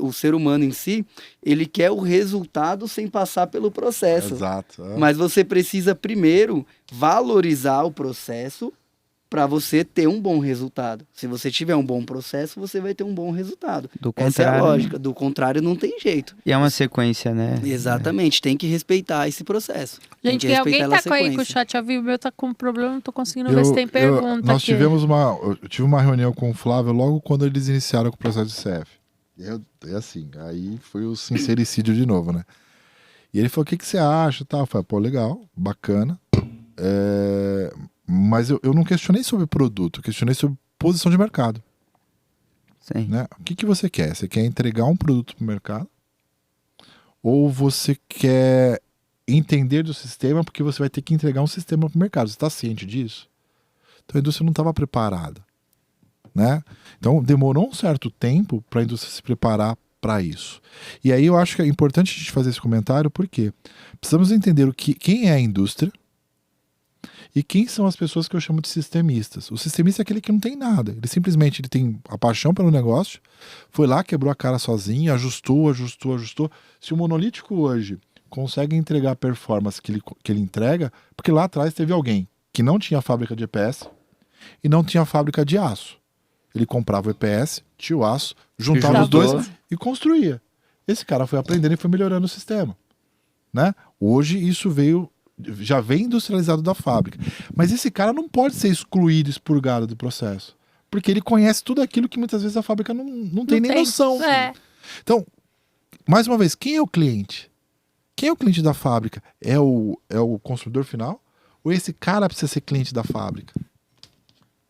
Speaker 2: o ser humano em si, ele quer o resultado sem passar pelo processo.
Speaker 3: Exato.
Speaker 2: Mas você precisa primeiro valorizar o processo para você ter um bom resultado. Se você tiver um bom processo, você vai ter um bom resultado.
Speaker 4: Do
Speaker 2: Essa é a
Speaker 4: contrário,
Speaker 2: lógica. Do contrário, não tem jeito.
Speaker 4: E é uma sequência, né?
Speaker 2: Exatamente. Tem que respeitar esse processo. Tem
Speaker 1: Gente,
Speaker 2: que
Speaker 1: alguém
Speaker 2: respeitar
Speaker 1: tá
Speaker 2: ela
Speaker 1: com aí com o
Speaker 2: sequência.
Speaker 1: chat ao vivo, eu tá com um problema, não tô conseguindo ver se tem pergunta
Speaker 3: Nós
Speaker 1: aqui.
Speaker 3: eu tive uma reunião com o Flávio logo quando eles iniciaram com o processo de CF. E assim, aí foi o sincericídio de novo, né? E ele falou, o que você acha? Eu falei, pô, legal, bacana. Mas eu não questionei sobre produto, eu questionei sobre posição de mercado.
Speaker 4: Sim.
Speaker 3: Né? O que você quer? Você quer entregar um produto para o mercado? Ou você quer entender do sistema porque você vai ter que entregar um sistema para o mercado? Você está ciente disso? Então a indústria não estava preparada. Né? Então demorou um certo tempo para a indústria se preparar para isso. E aí eu acho que é importante a gente fazer esse comentário porque precisamos entender quem é a indústria e quem são as pessoas que eu chamo de sistemistas. O sistemista é aquele que não tem nada. Ele simplesmente tem a paixão pelo negócio, foi lá, quebrou a cara sozinho, ajustou. Se o monolítico hoje consegue entregar a performance que ele entrega, porque lá atrás teve alguém que não tinha fábrica de EPS e não tinha fábrica de aço. Ele comprava o EPS, tinha o aço, juntava os dois e construía. Esse cara foi aprendendo e foi melhorando o sistema. Né? Hoje isso já vem industrializado da fábrica. Mas esse cara não pode ser excluído, expurgado do processo. Porque ele conhece tudo aquilo que muitas vezes a fábrica não tem nem noção. Então, mais uma vez, quem é o cliente? Quem é o cliente da fábrica? É o consumidor final? Ou esse cara precisa ser cliente da fábrica?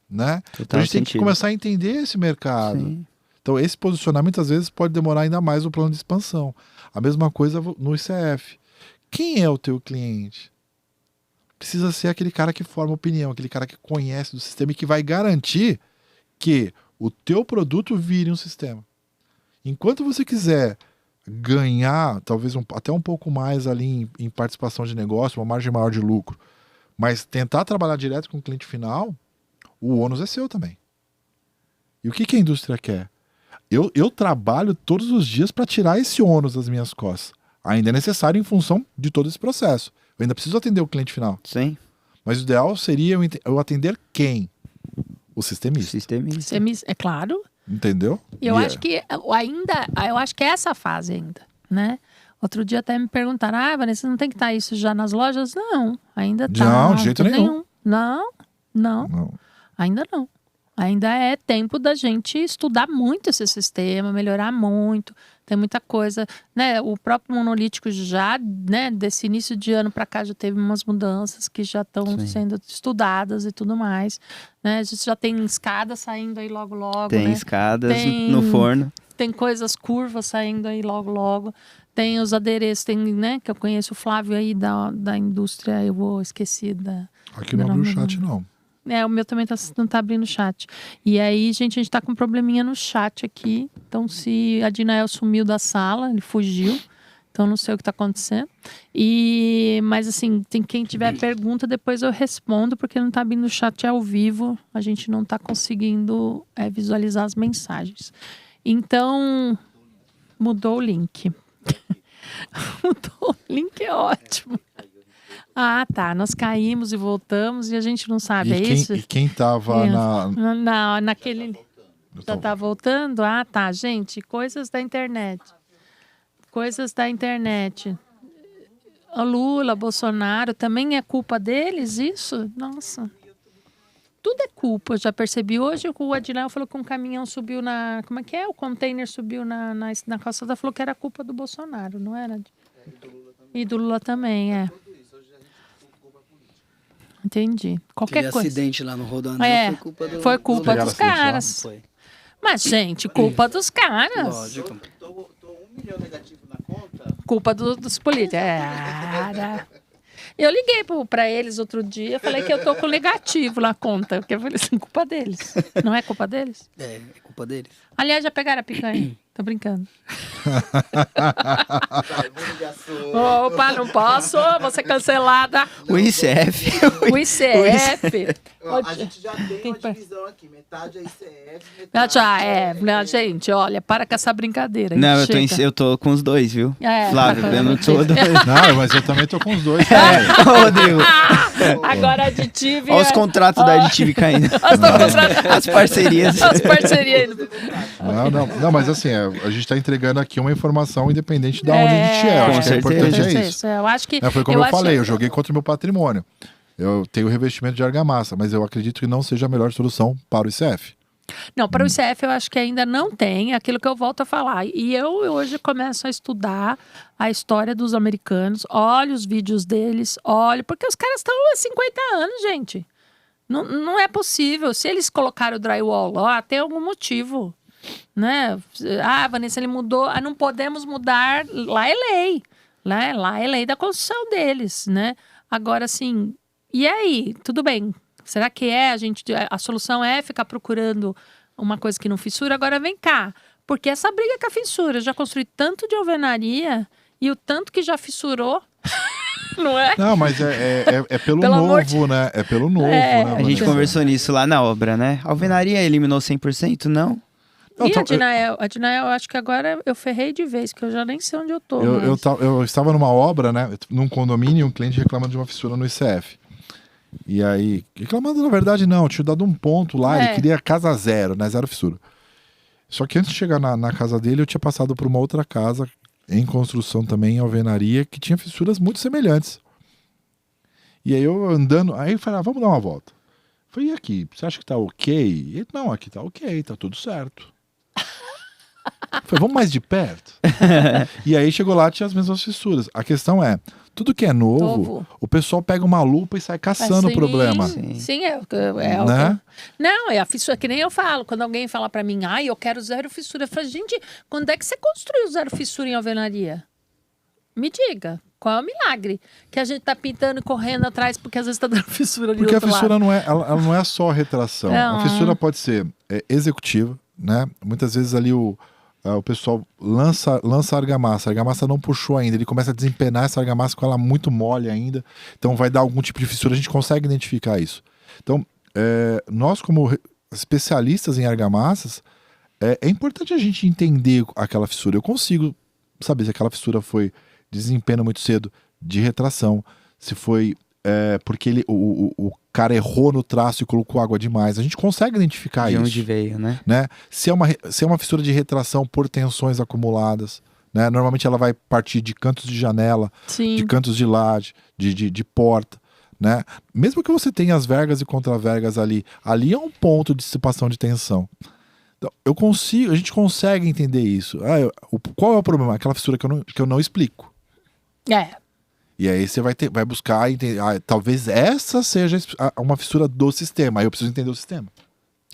Speaker 3: Né? Então a gente tem que começar a entender esse mercado. Sim. Então esse posicionamento às vezes pode demorar ainda mais o plano de expansão. A mesma coisa no ICF. Quem é o teu cliente? Precisa ser aquele cara que forma opinião, aquele cara que conhece do sistema e que vai garantir que o teu produto vire um sistema. Enquanto você quiser ganhar talvez até um pouco mais ali em participação de negócio, uma margem maior de lucro, mas tentar trabalhar direto com o cliente final, o ônus é seu também. E o que a indústria quer? Eu trabalho todos os dias para tirar esse ônus das minhas costas. Ainda é necessário em função de todo esse processo. Eu ainda preciso atender o cliente final.
Speaker 4: Sim.
Speaker 3: Mas o ideal seria eu atender quem? O sistemista.
Speaker 1: É claro.
Speaker 3: Entendeu?
Speaker 1: Eu acho que eu acho que é essa fase ainda, né? Outro dia até me perguntaram, Vanessa, não tem que estar isso já nas lojas? Não, ainda tá.
Speaker 3: Não, de jeito nenhum.
Speaker 1: Não. Ainda não. Ainda é tempo da gente estudar muito esse sistema, melhorar muito. Tem muita coisa, né? O próprio monolítico já, né, desse início de ano para cá já teve umas mudanças que já estão sendo estudadas e tudo mais, né? A gente já tem escadas saindo aí logo,
Speaker 4: tem, né? Escadas no forno.
Speaker 1: Tem coisas curvas saindo aí logo. Tem os adereços, né? Que eu conheço o Flávio aí da indústria, esqueci da...
Speaker 3: Aqui não abriu o chat, não.
Speaker 1: O meu também não tá abrindo o chat. E aí, gente, a gente tá com um probleminha no chat aqui. Então, se a Dinael sumiu da sala, ele fugiu. Então, não sei o que tá acontecendo. Mas, assim, quem tiver pergunta, depois eu respondo, porque não tá abrindo o chat ao vivo. A gente não tá conseguindo visualizar as mensagens. Então, mudou o link. Mudou o link, é ótimo. Ah, tá. Nós caímos e voltamos e a gente não sabe, isso?
Speaker 3: E quem tava
Speaker 1: naquele... Já tá voltando? Ah, tá. Gente, coisas da internet. A Lula, Bolsonaro, também é culpa deles isso? Nossa. Tudo é culpa, eu já percebi. Hoje o Adinel falou que um caminhão subiu na... Como é que é? O container subiu na calçada, falou que era culpa do Bolsonaro, não era? E do Lula também, é. Entendi. Qualquer
Speaker 2: Aquele
Speaker 1: coisa.
Speaker 2: acidente lá no Rodoanel
Speaker 1: Foi culpa
Speaker 3: Pegaram
Speaker 1: dos
Speaker 3: acidente lá?
Speaker 1: caras.
Speaker 2: Foi.
Speaker 1: Mas, gente, culpa dos caras.
Speaker 2: Lógico.
Speaker 5: Tô 1 milhão negativo na conta.
Speaker 1: Culpa dos políticos. Eu liguei pra eles outro dia, falei que eu tô com negativo na conta. Porque eu falei assim, culpa deles. Não é culpa deles?
Speaker 2: É culpa deles.
Speaker 1: Aliás, já pegaram a picanha? Tô brincando.
Speaker 5: Vai, vamos de assunto.
Speaker 1: Opa, não posso, vou ser cancelada.
Speaker 4: O ICF.
Speaker 1: O ICF.
Speaker 5: Ó, a gente já tem
Speaker 1: Quem
Speaker 5: uma divisão aqui. Metade é ICF,
Speaker 1: Não,
Speaker 5: metade
Speaker 1: já é. Não, gente, olha, para com essa brincadeira.
Speaker 4: Não,
Speaker 1: Chega.
Speaker 4: eu tô com os dois, viu?
Speaker 1: É,
Speaker 4: Flávio, eu não tô...
Speaker 3: Não, mas eu também tô com os dois.
Speaker 4: Ô, Rodrigo,
Speaker 1: Agora aditivo.
Speaker 4: olha os contratos da Additive caindo. As parcerias.
Speaker 1: As parcerias.
Speaker 3: Não, mas assim, a gente tá entregando aqui uma informação independente de onde a gente é. Eu
Speaker 4: com
Speaker 3: acho que é
Speaker 4: certeza.
Speaker 3: importante é isso.
Speaker 1: Eu acho que.
Speaker 3: Foi como eu
Speaker 1: acho-
Speaker 3: falei, eu joguei contra o meu patrimônio. Eu tenho revestimento de argamassa, mas eu acredito que não seja a melhor solução para o ICF.
Speaker 1: Não, para o ICF eu acho que ainda não tem aquilo que eu volto a falar. E eu hoje começo a estudar a história dos americanos, olho os vídeos deles, olho, porque os caras estão há 50 anos, gente. Não é possível. Se eles colocaram o drywall lá, tem algum motivo. Né? Ah, Vanessa, ele mudou. Ah, não podemos mudar. Lá é lei. Lá é lei da construção deles, né? Agora, assim, e aí? Tudo bem. Será que a solução é ficar procurando uma coisa que não fissura? Agora vem cá. Porque essa briga com a fissura, eu já construí tanto de alvenaria e o tanto que já fissurou, não é?
Speaker 3: Não, mas é pelo
Speaker 1: Pelo amor
Speaker 3: novo, né? É pelo novo,
Speaker 1: É,
Speaker 3: né?
Speaker 4: A gente
Speaker 3: Vanessa?
Speaker 4: conversou nisso lá na obra, né? A alvenaria eliminou 100%? Não.
Speaker 3: Não,
Speaker 1: E
Speaker 3: então,
Speaker 1: a Dinael, eu acho que agora eu ferrei de vez, que eu já nem sei onde eu tô.
Speaker 3: eu estava numa obra, né? Num condomínio e um cliente reclamando de uma fissura no ICF. E aí, reclamando na verdade não, tinha dado um ponto lá, ele queria casa zero, né? Zero fissura. Só que antes de chegar na casa dele, eu tinha passado por uma outra casa em construção também, em alvenaria, que tinha fissuras muito semelhantes. E aí eu andando, aí eu falei, vamos dar uma volta. Eu falei, e aqui, você acha que tá ok? Ele, não, aqui tá ok, tá tudo certo. Eu falei, vamos mais de perto? E aí chegou lá, tinha as mesmas fissuras. A questão é, tudo que é novo, o pessoal pega uma lupa e sai caçando o problema.
Speaker 1: Sim,
Speaker 3: Né?
Speaker 1: Não, é a fissura, que nem eu falo. Quando alguém fala pra mim, eu quero zero fissura. Eu falo, gente, quando é que você construiu zero fissura em alvenaria? Me diga, qual é o milagre? Que a gente tá pintando e correndo atrás porque às vezes tá dando fissura ali do
Speaker 3: Porque a
Speaker 1: outro
Speaker 3: fissura
Speaker 1: lado.
Speaker 3: ela não é só retração.
Speaker 1: Não.
Speaker 3: A fissura pode ser executiva, né? Muitas vezes ali o pessoal lança a argamassa não puxou ainda, ele começa a desempenar essa argamassa com ela muito mole ainda, então vai dar algum tipo de fissura, a gente consegue identificar isso. Então, nós como especialistas em argamassas, é importante a gente entender aquela fissura. Eu consigo saber se aquela fissura foi desempenho muito cedo de retração, se foi porque o cara errou no traço e colocou água demais. A gente consegue identificar
Speaker 4: De
Speaker 3: isso.
Speaker 4: onde veio, né?
Speaker 3: Se é uma fissura de retração por tensões acumuladas, né? Normalmente ela vai partir de cantos de janela,
Speaker 1: Sim.
Speaker 3: de cantos de laje, de porta, né? Mesmo que você tenha as vergas e contravergas ali é um ponto de dissipação de tensão. Então, a gente consegue entender isso. Qual é o problema? Aquela fissura que eu não explico. E aí você vai buscar entender, talvez essa seja uma fissura do sistema. Aí eu preciso entender o sistema.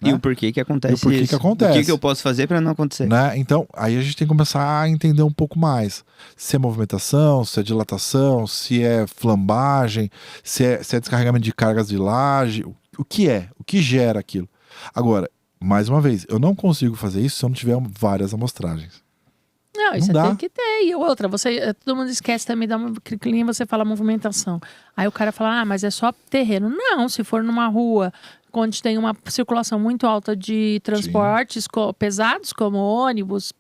Speaker 4: E
Speaker 3: Né?
Speaker 4: o porquê que acontece
Speaker 3: E o porquê
Speaker 4: isso.
Speaker 3: que acontece.
Speaker 4: O que eu posso fazer para não acontecer?
Speaker 3: Né? Então, aí a gente tem que começar a entender um pouco mais. Se é movimentação, se é dilatação, se é flambagem, se é descarregamento de cargas de laje. O que gera aquilo. Agora, mais uma vez, eu não consigo fazer isso se eu não tiver várias amostragens.
Speaker 1: Não, isso
Speaker 3: dá.
Speaker 1: tem que ter. E outra, todo mundo esquece também da cliente, você fala movimentação. Aí o cara fala, mas é só terreno. Não, se for numa rua onde tem uma circulação muito alta de transportes pesados, como ônibus,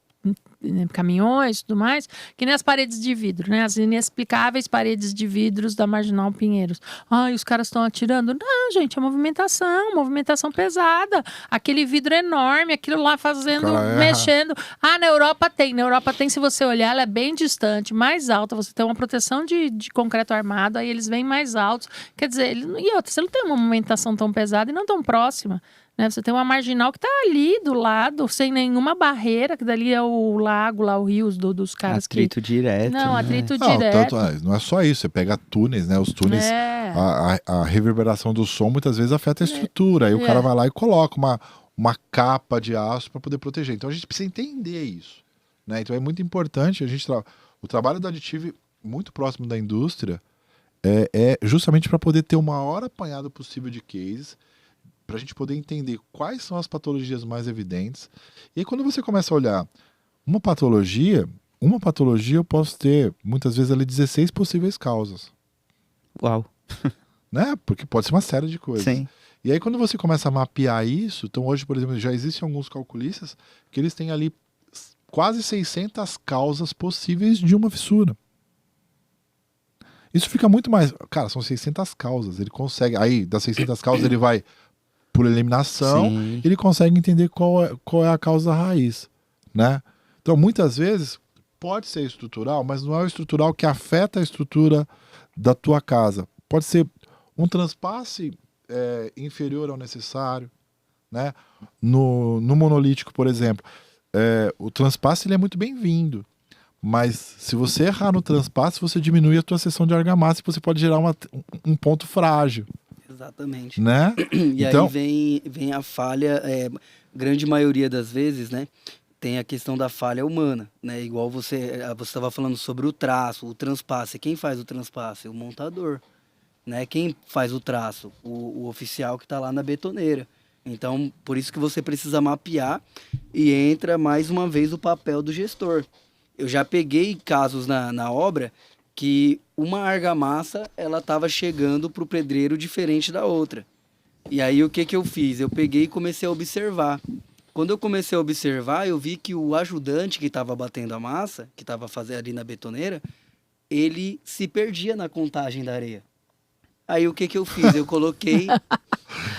Speaker 1: caminhões e tudo mais, que nem as paredes de vidro, né? As inexplicáveis paredes de vidros da Marginal Pinheiros. Ai, os caras estão atirando. Não, gente, é movimentação pesada. Aquele vidro enorme, aquilo lá fazendo, mexendo. Na Europa tem, se você olhar, ela é bem distante, mais alta, você tem uma proteção de concreto armado, aí eles vêm mais altos. Quer dizer, você não tem uma movimentação tão pesada e não tão próxima. Né? Você tem uma marginal que está ali do lado, sem nenhuma barreira, que dali é o lago, lá o rio dos caras
Speaker 4: atrito direto.
Speaker 1: Não,
Speaker 4: né?
Speaker 1: atrito direto.
Speaker 3: Não é só isso, você pega túneis, né? Os túneis, a reverberação do som muitas vezes afeta a estrutura. Aí o cara vai lá e coloca uma capa de aço para poder proteger. Então a gente precisa entender isso. Né? Então é muito importante o trabalho da Additive, muito próximo da indústria, é justamente para poder ter o maior apanhado possível de cases, para a gente poder entender quais são as patologias mais evidentes. E aí, quando você começa a olhar uma patologia eu posso ter, muitas vezes, ali 16 possíveis causas.
Speaker 4: Uau!
Speaker 3: Né? Porque pode ser uma série de coisas.
Speaker 4: Sim.
Speaker 3: E aí, quando você começa a mapear isso, então hoje, por exemplo, já existem alguns calculistas que eles têm ali quase 600 causas possíveis de uma fissura. Isso fica muito mais... Cara, são 600 causas. Ele consegue... Aí, das 600 causas, ele vai por eliminação,
Speaker 4: Sim.
Speaker 3: ele consegue entender qual é a causa raiz, né? Então, muitas vezes, pode ser estrutural, mas não é o estrutural que afeta a estrutura da tua casa. Pode ser um transpasse inferior ao necessário, né? No monolítico, por exemplo, o transpasse ele é muito bem-vindo, mas se você errar no transpasse, você diminui a tua seção de argamassa e você pode gerar um ponto frágil.
Speaker 2: Exatamente.
Speaker 3: Né?
Speaker 2: E
Speaker 3: então...
Speaker 2: aí vem a falha, grande maioria das vezes, né? Tem a questão da falha humana, né? Igual você estava falando sobre o traço, o transpasse. Quem faz o transpasse? O montador. Né? Quem faz o traço? O oficial que está lá na betoneira. Então, por isso que você precisa mapear e entra mais uma vez o papel do gestor. Eu já peguei casos na obra que uma argamassa ela estava chegando para o pedreiro diferente da outra. E aí o que eu fiz? Eu peguei e comecei a observar. Quando eu comecei a observar, eu vi que o ajudante que estava batendo a massa, que estava fazendo ali na betoneira, ele se perdia na contagem da areia. Aí o que eu fiz? Eu coloquei...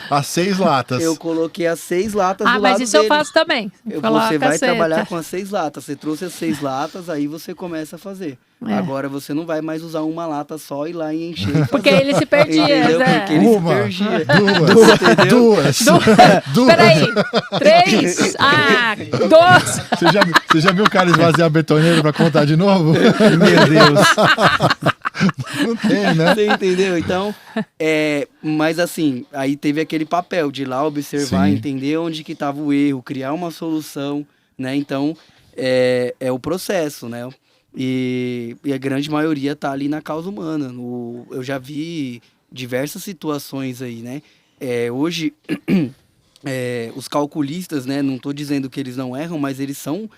Speaker 3: As 6 latas.
Speaker 2: Eu coloquei as 6 latas do lado
Speaker 1: mas isso
Speaker 2: dele.
Speaker 1: eu faço também.
Speaker 2: Você vai trabalhar com as 6 latas. Você trouxe as 6 latas, aí você começa a fazer. Agora você não vai mais usar uma lata só e ir lá e encher.
Speaker 1: Porque ele se perdia,
Speaker 2: entendeu?
Speaker 1: né?
Speaker 2: Porque ele se perdia.
Speaker 3: Duas.
Speaker 1: Peraí, 3, 2.
Speaker 3: Você já viu o cara esvaziar a betoneira pra contar de novo?
Speaker 4: Meu Deus.
Speaker 3: Não tem, né?
Speaker 2: Você entendeu? Então, mas assim, aí teve aquele papel de ir lá observar,
Speaker 3: Sim.
Speaker 2: entender onde que estava o erro, criar uma solução, né? Então, é o processo, né? E a grande maioria tá ali na causa humana. Eu já vi diversas situações aí, né? Hoje, os calculistas, né? Não estou dizendo que eles não erram, mas eles são...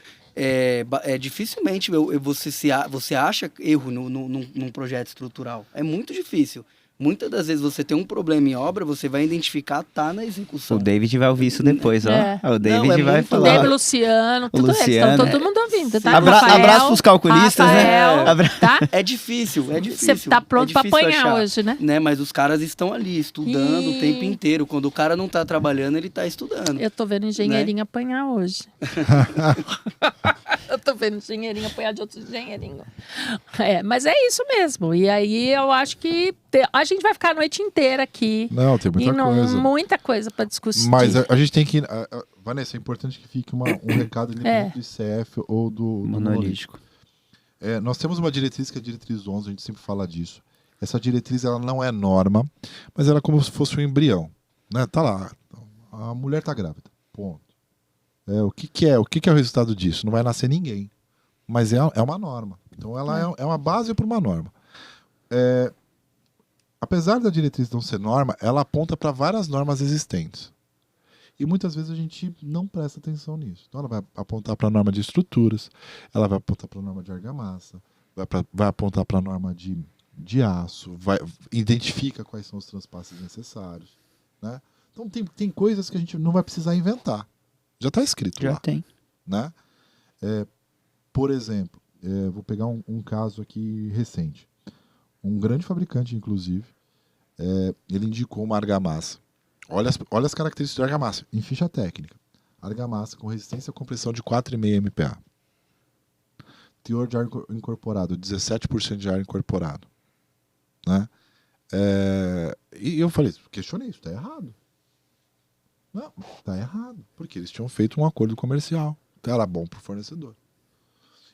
Speaker 2: dificilmente você acha erro num projeto estrutural. É muito difícil. Muitas das vezes você tem um problema em obra, você vai identificar, tá na execução.
Speaker 4: O David vai ouvir isso depois, ó. O David
Speaker 2: Não,
Speaker 4: vai
Speaker 2: muito
Speaker 4: falar.
Speaker 1: O David, Luciano, tudo
Speaker 4: Luciano,
Speaker 1: eles. Todo mundo ouvindo, tá?
Speaker 4: Abraço pros calculistas,
Speaker 1: Rafael,
Speaker 4: né?
Speaker 1: Tá?
Speaker 2: É difícil.
Speaker 1: Você tá pronto pra apanhar
Speaker 2: achar,
Speaker 1: hoje, né?
Speaker 2: Mas os caras estão ali, estudando o tempo inteiro. Quando o cara não tá trabalhando, ele tá estudando.
Speaker 1: Eu tô vendo engenheirinho apanhar hoje. Eu tô vendo engenheirinho apanhar de outros engenheirinhos. Mas é isso mesmo. E aí eu acho que a gente vai ficar a noite inteira aqui.
Speaker 3: Não, tem muita coisa.
Speaker 1: Muita coisa pra discutir.
Speaker 3: Mas a gente tem que... Vanessa, é importante que fique um recado independente do ICF ou do monolítico. Nós temos uma diretriz que é a diretriz 11, a gente sempre fala disso. Essa diretriz ela não é norma, mas ela é como se fosse um embrião. Né? Tá lá, a mulher tá grávida, ponto. O que é o resultado disso? Não vai nascer ninguém, mas é uma norma. Então ela é uma base para uma norma. Apesar da diretriz não ser norma, ela aponta para várias normas existentes. E muitas vezes a gente não presta atenção nisso. Então ela vai apontar para a norma de estruturas, ela vai apontar para a norma de argamassa, vai apontar para a norma de aço, identifica quais são os transpasses necessários. Né? Então tem coisas que a gente não vai precisar inventar. Já está escrito
Speaker 4: Já
Speaker 3: lá.
Speaker 4: tem.
Speaker 3: Né? Por exemplo, vou pegar um caso aqui recente. Um grande fabricante, inclusive, ele indicou uma argamassa. Olha as características da argamassa, em ficha técnica. Argamassa com resistência à compressão de 4,5 MPa. Teor de ar incorporado, 17% de ar incorporado. Né? E eu falei, questionei isso, está errado. Não, está errado. Porque eles tinham feito um acordo comercial. Então era bom para o fornecedor.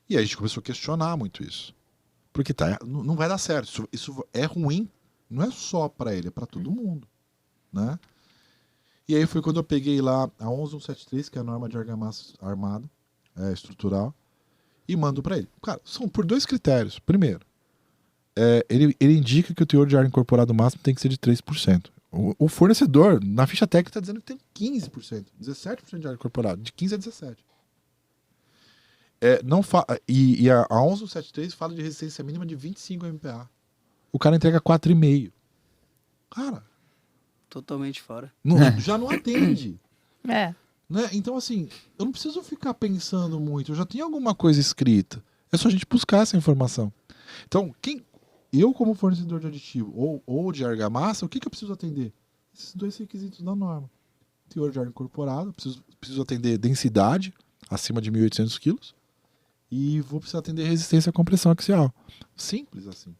Speaker 3: E aí a gente começou a questionar muito isso. Porque não vai dar certo. Isso é ruim, não é só para ele, é para todo mundo. Né? E aí foi quando eu peguei lá a 11173, que é a norma de argamassa armada, estrutural, e mando para ele. Cara, são por 2 critérios. Primeiro, ele indica que o teor de ar incorporado máximo tem que ser de 3%. O fornecedor, na ficha técnica, está dizendo que tem 15%, 17% de ar incorporado, de 15% a 17%. E a 11173 fala de resistência mínima de 25 MPa. O cara entrega 4,5. Cara,
Speaker 2: Totalmente fora.
Speaker 3: já não atende.
Speaker 1: É.
Speaker 3: Né? Então, assim, eu não preciso ficar pensando muito. Eu já tenho alguma coisa escrita. É só a gente buscar essa informação. Então, eu como fornecedor de aditivo ou de argamassa, o que eu preciso atender? Esses 2 requisitos da norma. Teor de ar incorporado, preciso atender densidade, acima de 1.800 quilos, e vou precisar atender resistência à compressão axial. Simples assim.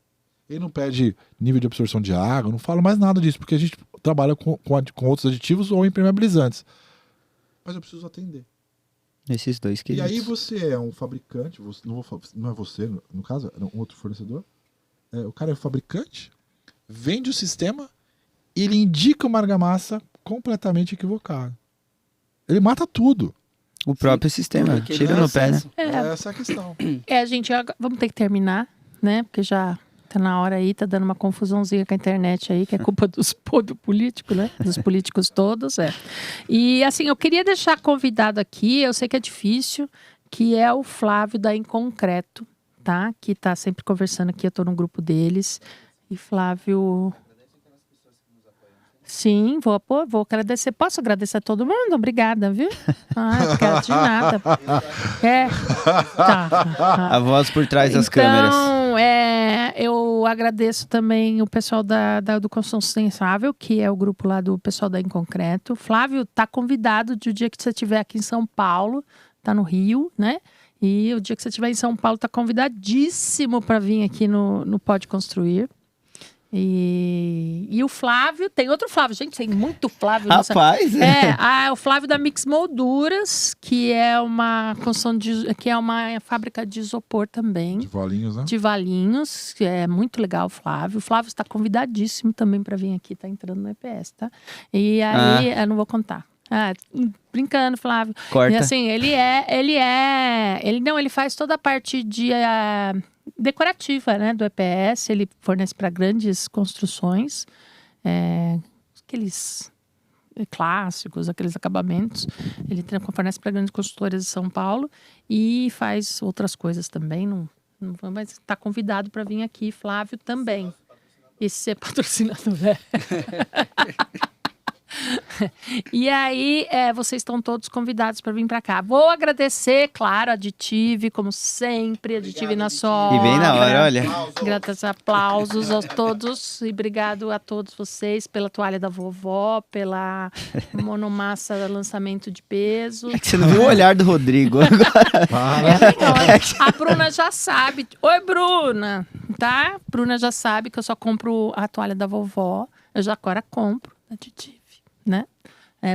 Speaker 3: Ele não pede nível de absorção de água, não falo mais nada disso, porque a gente trabalha com outros aditivos ou impermeabilizantes. Mas eu preciso atender.
Speaker 4: Esses 2
Speaker 3: E
Speaker 4: quesitos.
Speaker 3: aí você é um fabricante, não é você, no caso, é um outro fornecedor. O cara é fabricante, vende o sistema e ele indica uma argamassa completamente equivocada. Ele mata tudo.
Speaker 4: O próprio sistema,
Speaker 2: Porque
Speaker 4: tira
Speaker 2: não é
Speaker 4: no pé, né?
Speaker 2: acesso.
Speaker 3: Essa é a questão.
Speaker 1: Gente, vamos ter que terminar, né? Porque já tá na hora aí, tá dando uma confusãozinha com a internet aí, que é culpa do político, né? Dos políticos todos, E assim, eu queria deixar convidado aqui, eu sei que é difícil, que é o Flávio da Inconcreto, tá? Que tá sempre conversando aqui, eu tô no grupo deles. E Flávio... Sim, vou agradecer. Posso agradecer a todo mundo? Obrigada, viu? Obrigada de nada. Tá.
Speaker 4: A voz por trás das câmeras.
Speaker 1: Então, eu agradeço também o pessoal do Construção Sustentável, que é o grupo lá do pessoal da Inconcreto. Flávio, tá convidado de o dia que você estiver aqui em São Paulo, tá no Rio, né? E o dia que você estiver em São Paulo, tá convidadíssimo para vir aqui no Pode Construir. E o Flávio, tem outro Flávio, gente, tem muito Flávio.
Speaker 4: Rapaz!
Speaker 1: O Flávio da Mix Molduras, que é uma construção que é uma fábrica de isopor também.
Speaker 3: De Valinhos, né?
Speaker 1: De Valinhos, que é muito legal o Flávio. O Flávio está convidadíssimo também para vir aqui, tá entrando no EPS, tá? E aí, eu não vou contar. Brincando, Flávio.
Speaker 4: Corta.
Speaker 1: E assim, ele faz toda a parte de decorativa, né, do EPS. Ele fornece para grandes construções, aqueles clássicos, aqueles acabamentos. Ele fornece para grandes construtoras de São Paulo e faz outras coisas também. Mas está convidado para vir aqui, Flávio, também. E ser patrocinador. E aí, vocês estão todos convidados para vir para cá. Vou agradecer, claro, a Aditive, como sempre, Aditive na sua
Speaker 4: E bem na hora, olha.
Speaker 1: Graças a aplausos a todos e obrigado a todos vocês pela toalha da vovó, pela monomassa lançamento de peso.
Speaker 4: É que você não viu o olhar do Rodrigo.
Speaker 1: A Bruna já sabe. Oi, Bruna, tá? Bruna já sabe que eu só compro a toalha da vovó. Eu já agora compro da Aditive, né?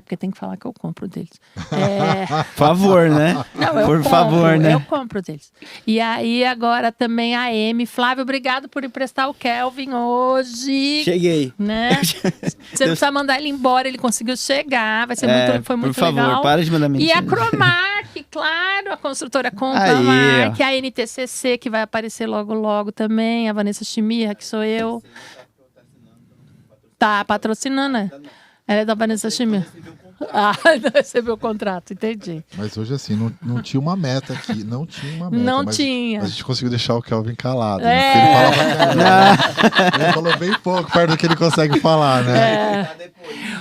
Speaker 1: Porque tem que falar que eu compro deles.
Speaker 4: Por favor, né?
Speaker 1: Não,
Speaker 4: Por favor, né?
Speaker 1: Eu compro deles. E aí, agora também a Amy. Flávio, obrigado por emprestar o Kelvin hoje.
Speaker 4: Cheguei.
Speaker 1: Né? Você não precisa mandar ele embora, ele conseguiu chegar. Vai ser foi muito
Speaker 4: por favor,
Speaker 1: legal.
Speaker 4: para de mandar
Speaker 1: E
Speaker 4: mentira.
Speaker 1: a Cromark, claro, a construtora Cromark, a NTCC, que vai aparecer logo, logo também. A Vanessa Chimirra, que sou eu. Tá patrocinando, né? Ela é da Vanessa Chimirra. Ah, não recebeu o contrato, entendi.
Speaker 3: Mas hoje, assim, não tinha uma meta aqui. Não tinha uma meta.
Speaker 1: Não
Speaker 3: mas
Speaker 1: tinha.
Speaker 3: A gente conseguiu deixar o Kelvin calado.
Speaker 1: É.
Speaker 3: Né? Porque ele falava ele falou bem pouco, perto do que ele consegue falar, né?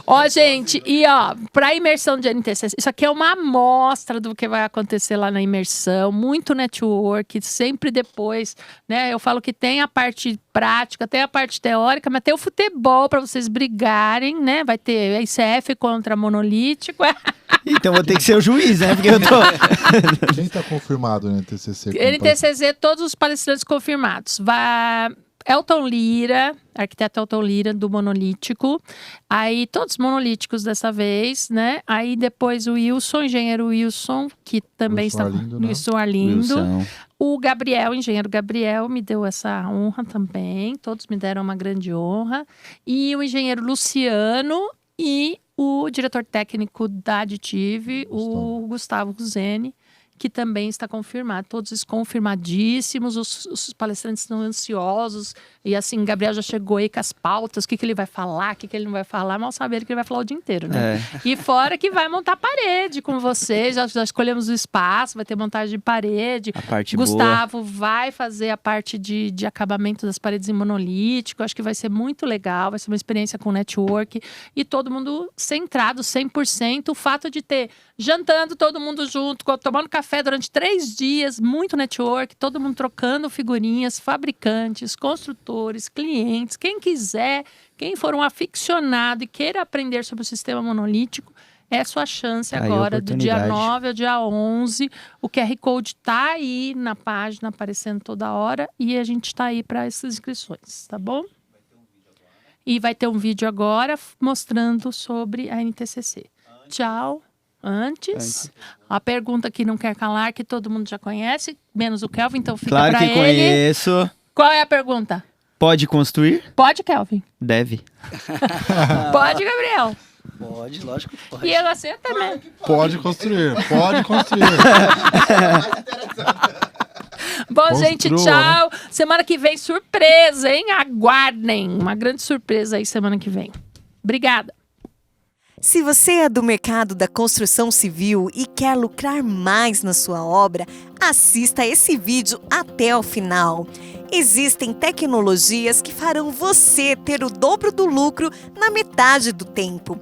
Speaker 1: Ó, gente, e ó, pra imersão de NTCC, isso aqui é uma amostra do que vai acontecer lá na imersão, muito network, sempre depois, né? Eu falo que tem a parte prática, tem a parte teórica, mas tem o futebol pra vocês brigarem, né? Vai ter ICF contra Monolítico.
Speaker 4: Então vou ter que ser o juiz, né? Porque eu tô...
Speaker 3: Quem tá confirmado no NTCC?
Speaker 1: NTCC, todos os palestrantes confirmados. Vai... Elton Lira, arquiteto Elton Lira, do Monolítico. Aí, todos monolíticos dessa vez, né? Aí, depois o Wilson, engenheiro Wilson, que também
Speaker 3: Wilson
Speaker 1: está...
Speaker 3: Arlindo, né?
Speaker 1: Wilson Arlindo.
Speaker 4: Wilson.
Speaker 1: O Gabriel, engenheiro Gabriel, me deu essa honra também. Todos me deram uma grande honra. E o engenheiro Luciano e o diretor técnico da Additive, o Gustavo Ruzeni, que também está confirmado. Todos confirmadíssimos, os palestrantes estão ansiosos. E assim, Gabriel já chegou aí com as pautas, o que ele vai falar, o que ele não vai falar. Mal saber que ele vai falar o dia inteiro, né? E fora que vai montar parede com vocês, já escolhemos o espaço, vai ter montagem de parede.
Speaker 4: A parte
Speaker 1: Gustavo vai fazer a parte de acabamento das paredes em monolítico. Acho que vai ser muito legal, vai ser uma experiência com network. E todo mundo centrado, 100%. O fato de ter jantando todo mundo junto, tomando café durante 3 dias, muito network, todo mundo trocando figurinhas, fabricantes, construtores, clientes, quem quiser, quem for um aficionado e queira aprender sobre o sistema monolítico, é a sua chance
Speaker 4: Aí,
Speaker 1: agora, do dia
Speaker 4: oportunidade.
Speaker 1: 9 ao dia 11. O QR Code tá aí na página, aparecendo toda hora, e a gente tá aí para essas inscrições, tá bom? E vai ter um vídeo agora mostrando sobre a NTCC. Tchau. Antes, a pergunta que não quer calar, que todo mundo já conhece, menos o Kelvin, então fica
Speaker 4: Claro
Speaker 1: pra
Speaker 4: que
Speaker 1: ele.
Speaker 4: conheço.
Speaker 1: Qual é a pergunta?
Speaker 4: Pode construir?
Speaker 1: Pode, Kelvin.
Speaker 4: Deve.
Speaker 1: Pode, Gabriel.
Speaker 2: Pode, lógico que pode.
Speaker 1: E você também.
Speaker 3: Pode construir, pode construir.
Speaker 1: Bom,
Speaker 3: Construa,
Speaker 1: gente, tchau. Semana que vem, surpresa, hein? Aguardem. Uma grande surpresa aí semana que vem. Obrigada.
Speaker 6: Se você é do mercado da construção civil e quer lucrar mais na sua obra, assista esse vídeo até o final. Existem tecnologias que farão você ter o dobro do lucro na metade do tempo.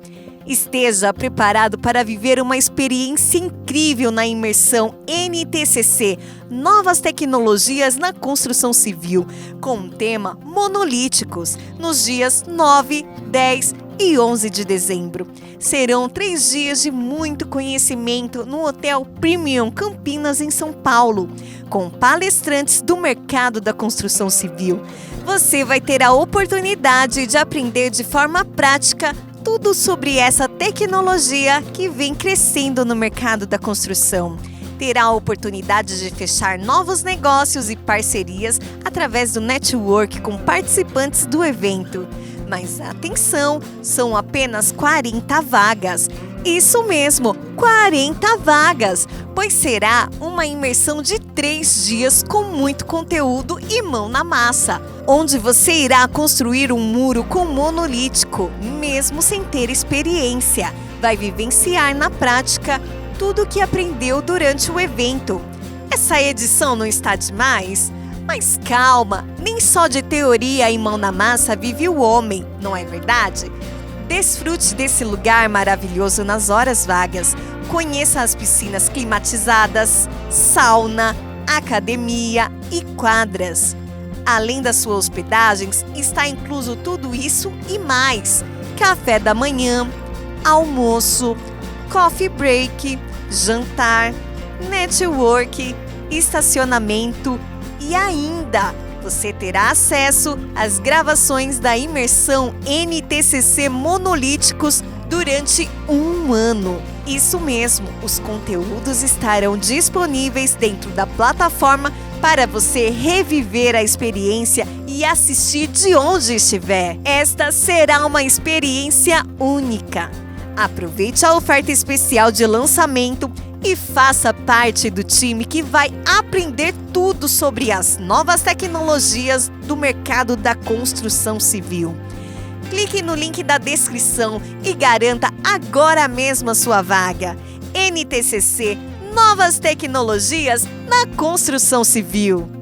Speaker 6: Esteja preparado para viver uma experiência incrível na imersão NTCC, Novas Tecnologias na Construção Civil, com o tema Monolíticos, nos dias 9, 10 e 11 de dezembro. Serão 3 dias de muito conhecimento no Hotel Premium Campinas, em São Paulo, com palestrantes do mercado da construção civil. Você vai ter a oportunidade de aprender de forma prática tudo sobre essa tecnologia que vem crescendo no mercado da construção. Terá a oportunidade de fechar novos negócios e parcerias através do network com participantes do evento. Mas atenção, são apenas 40 vagas. Isso mesmo, 40 vagas, pois será uma imersão de 3 dias com muito conteúdo e mão na massa, onde você irá construir um muro com monolítico, mesmo sem ter experiência. Vai vivenciar na prática tudo o que aprendeu durante o evento. Essa edição não está demais? Mas calma, nem só de teoria e mão na massa vive o homem, não é verdade? Desfrute desse lugar maravilhoso nas horas vagas. Conheça as piscinas climatizadas, sauna, academia e quadras. Além das suas hospedagens, está incluso tudo isso e mais. Café da manhã, almoço, coffee break, jantar, network, estacionamento e ainda você terá acesso às gravações da imersão NTCC Monolíticos durante 1 ano. Isso mesmo, os conteúdos estarão disponíveis dentro da plataforma para você reviver a experiência e assistir de onde estiver. Esta será uma experiência única. Aproveite a oferta especial de lançamento e faça parte do time que vai aprender tudo sobre as novas tecnologias do mercado da construção civil. Clique no link da descrição e garanta agora mesmo a sua vaga. NTCC, novas tecnologias na construção civil.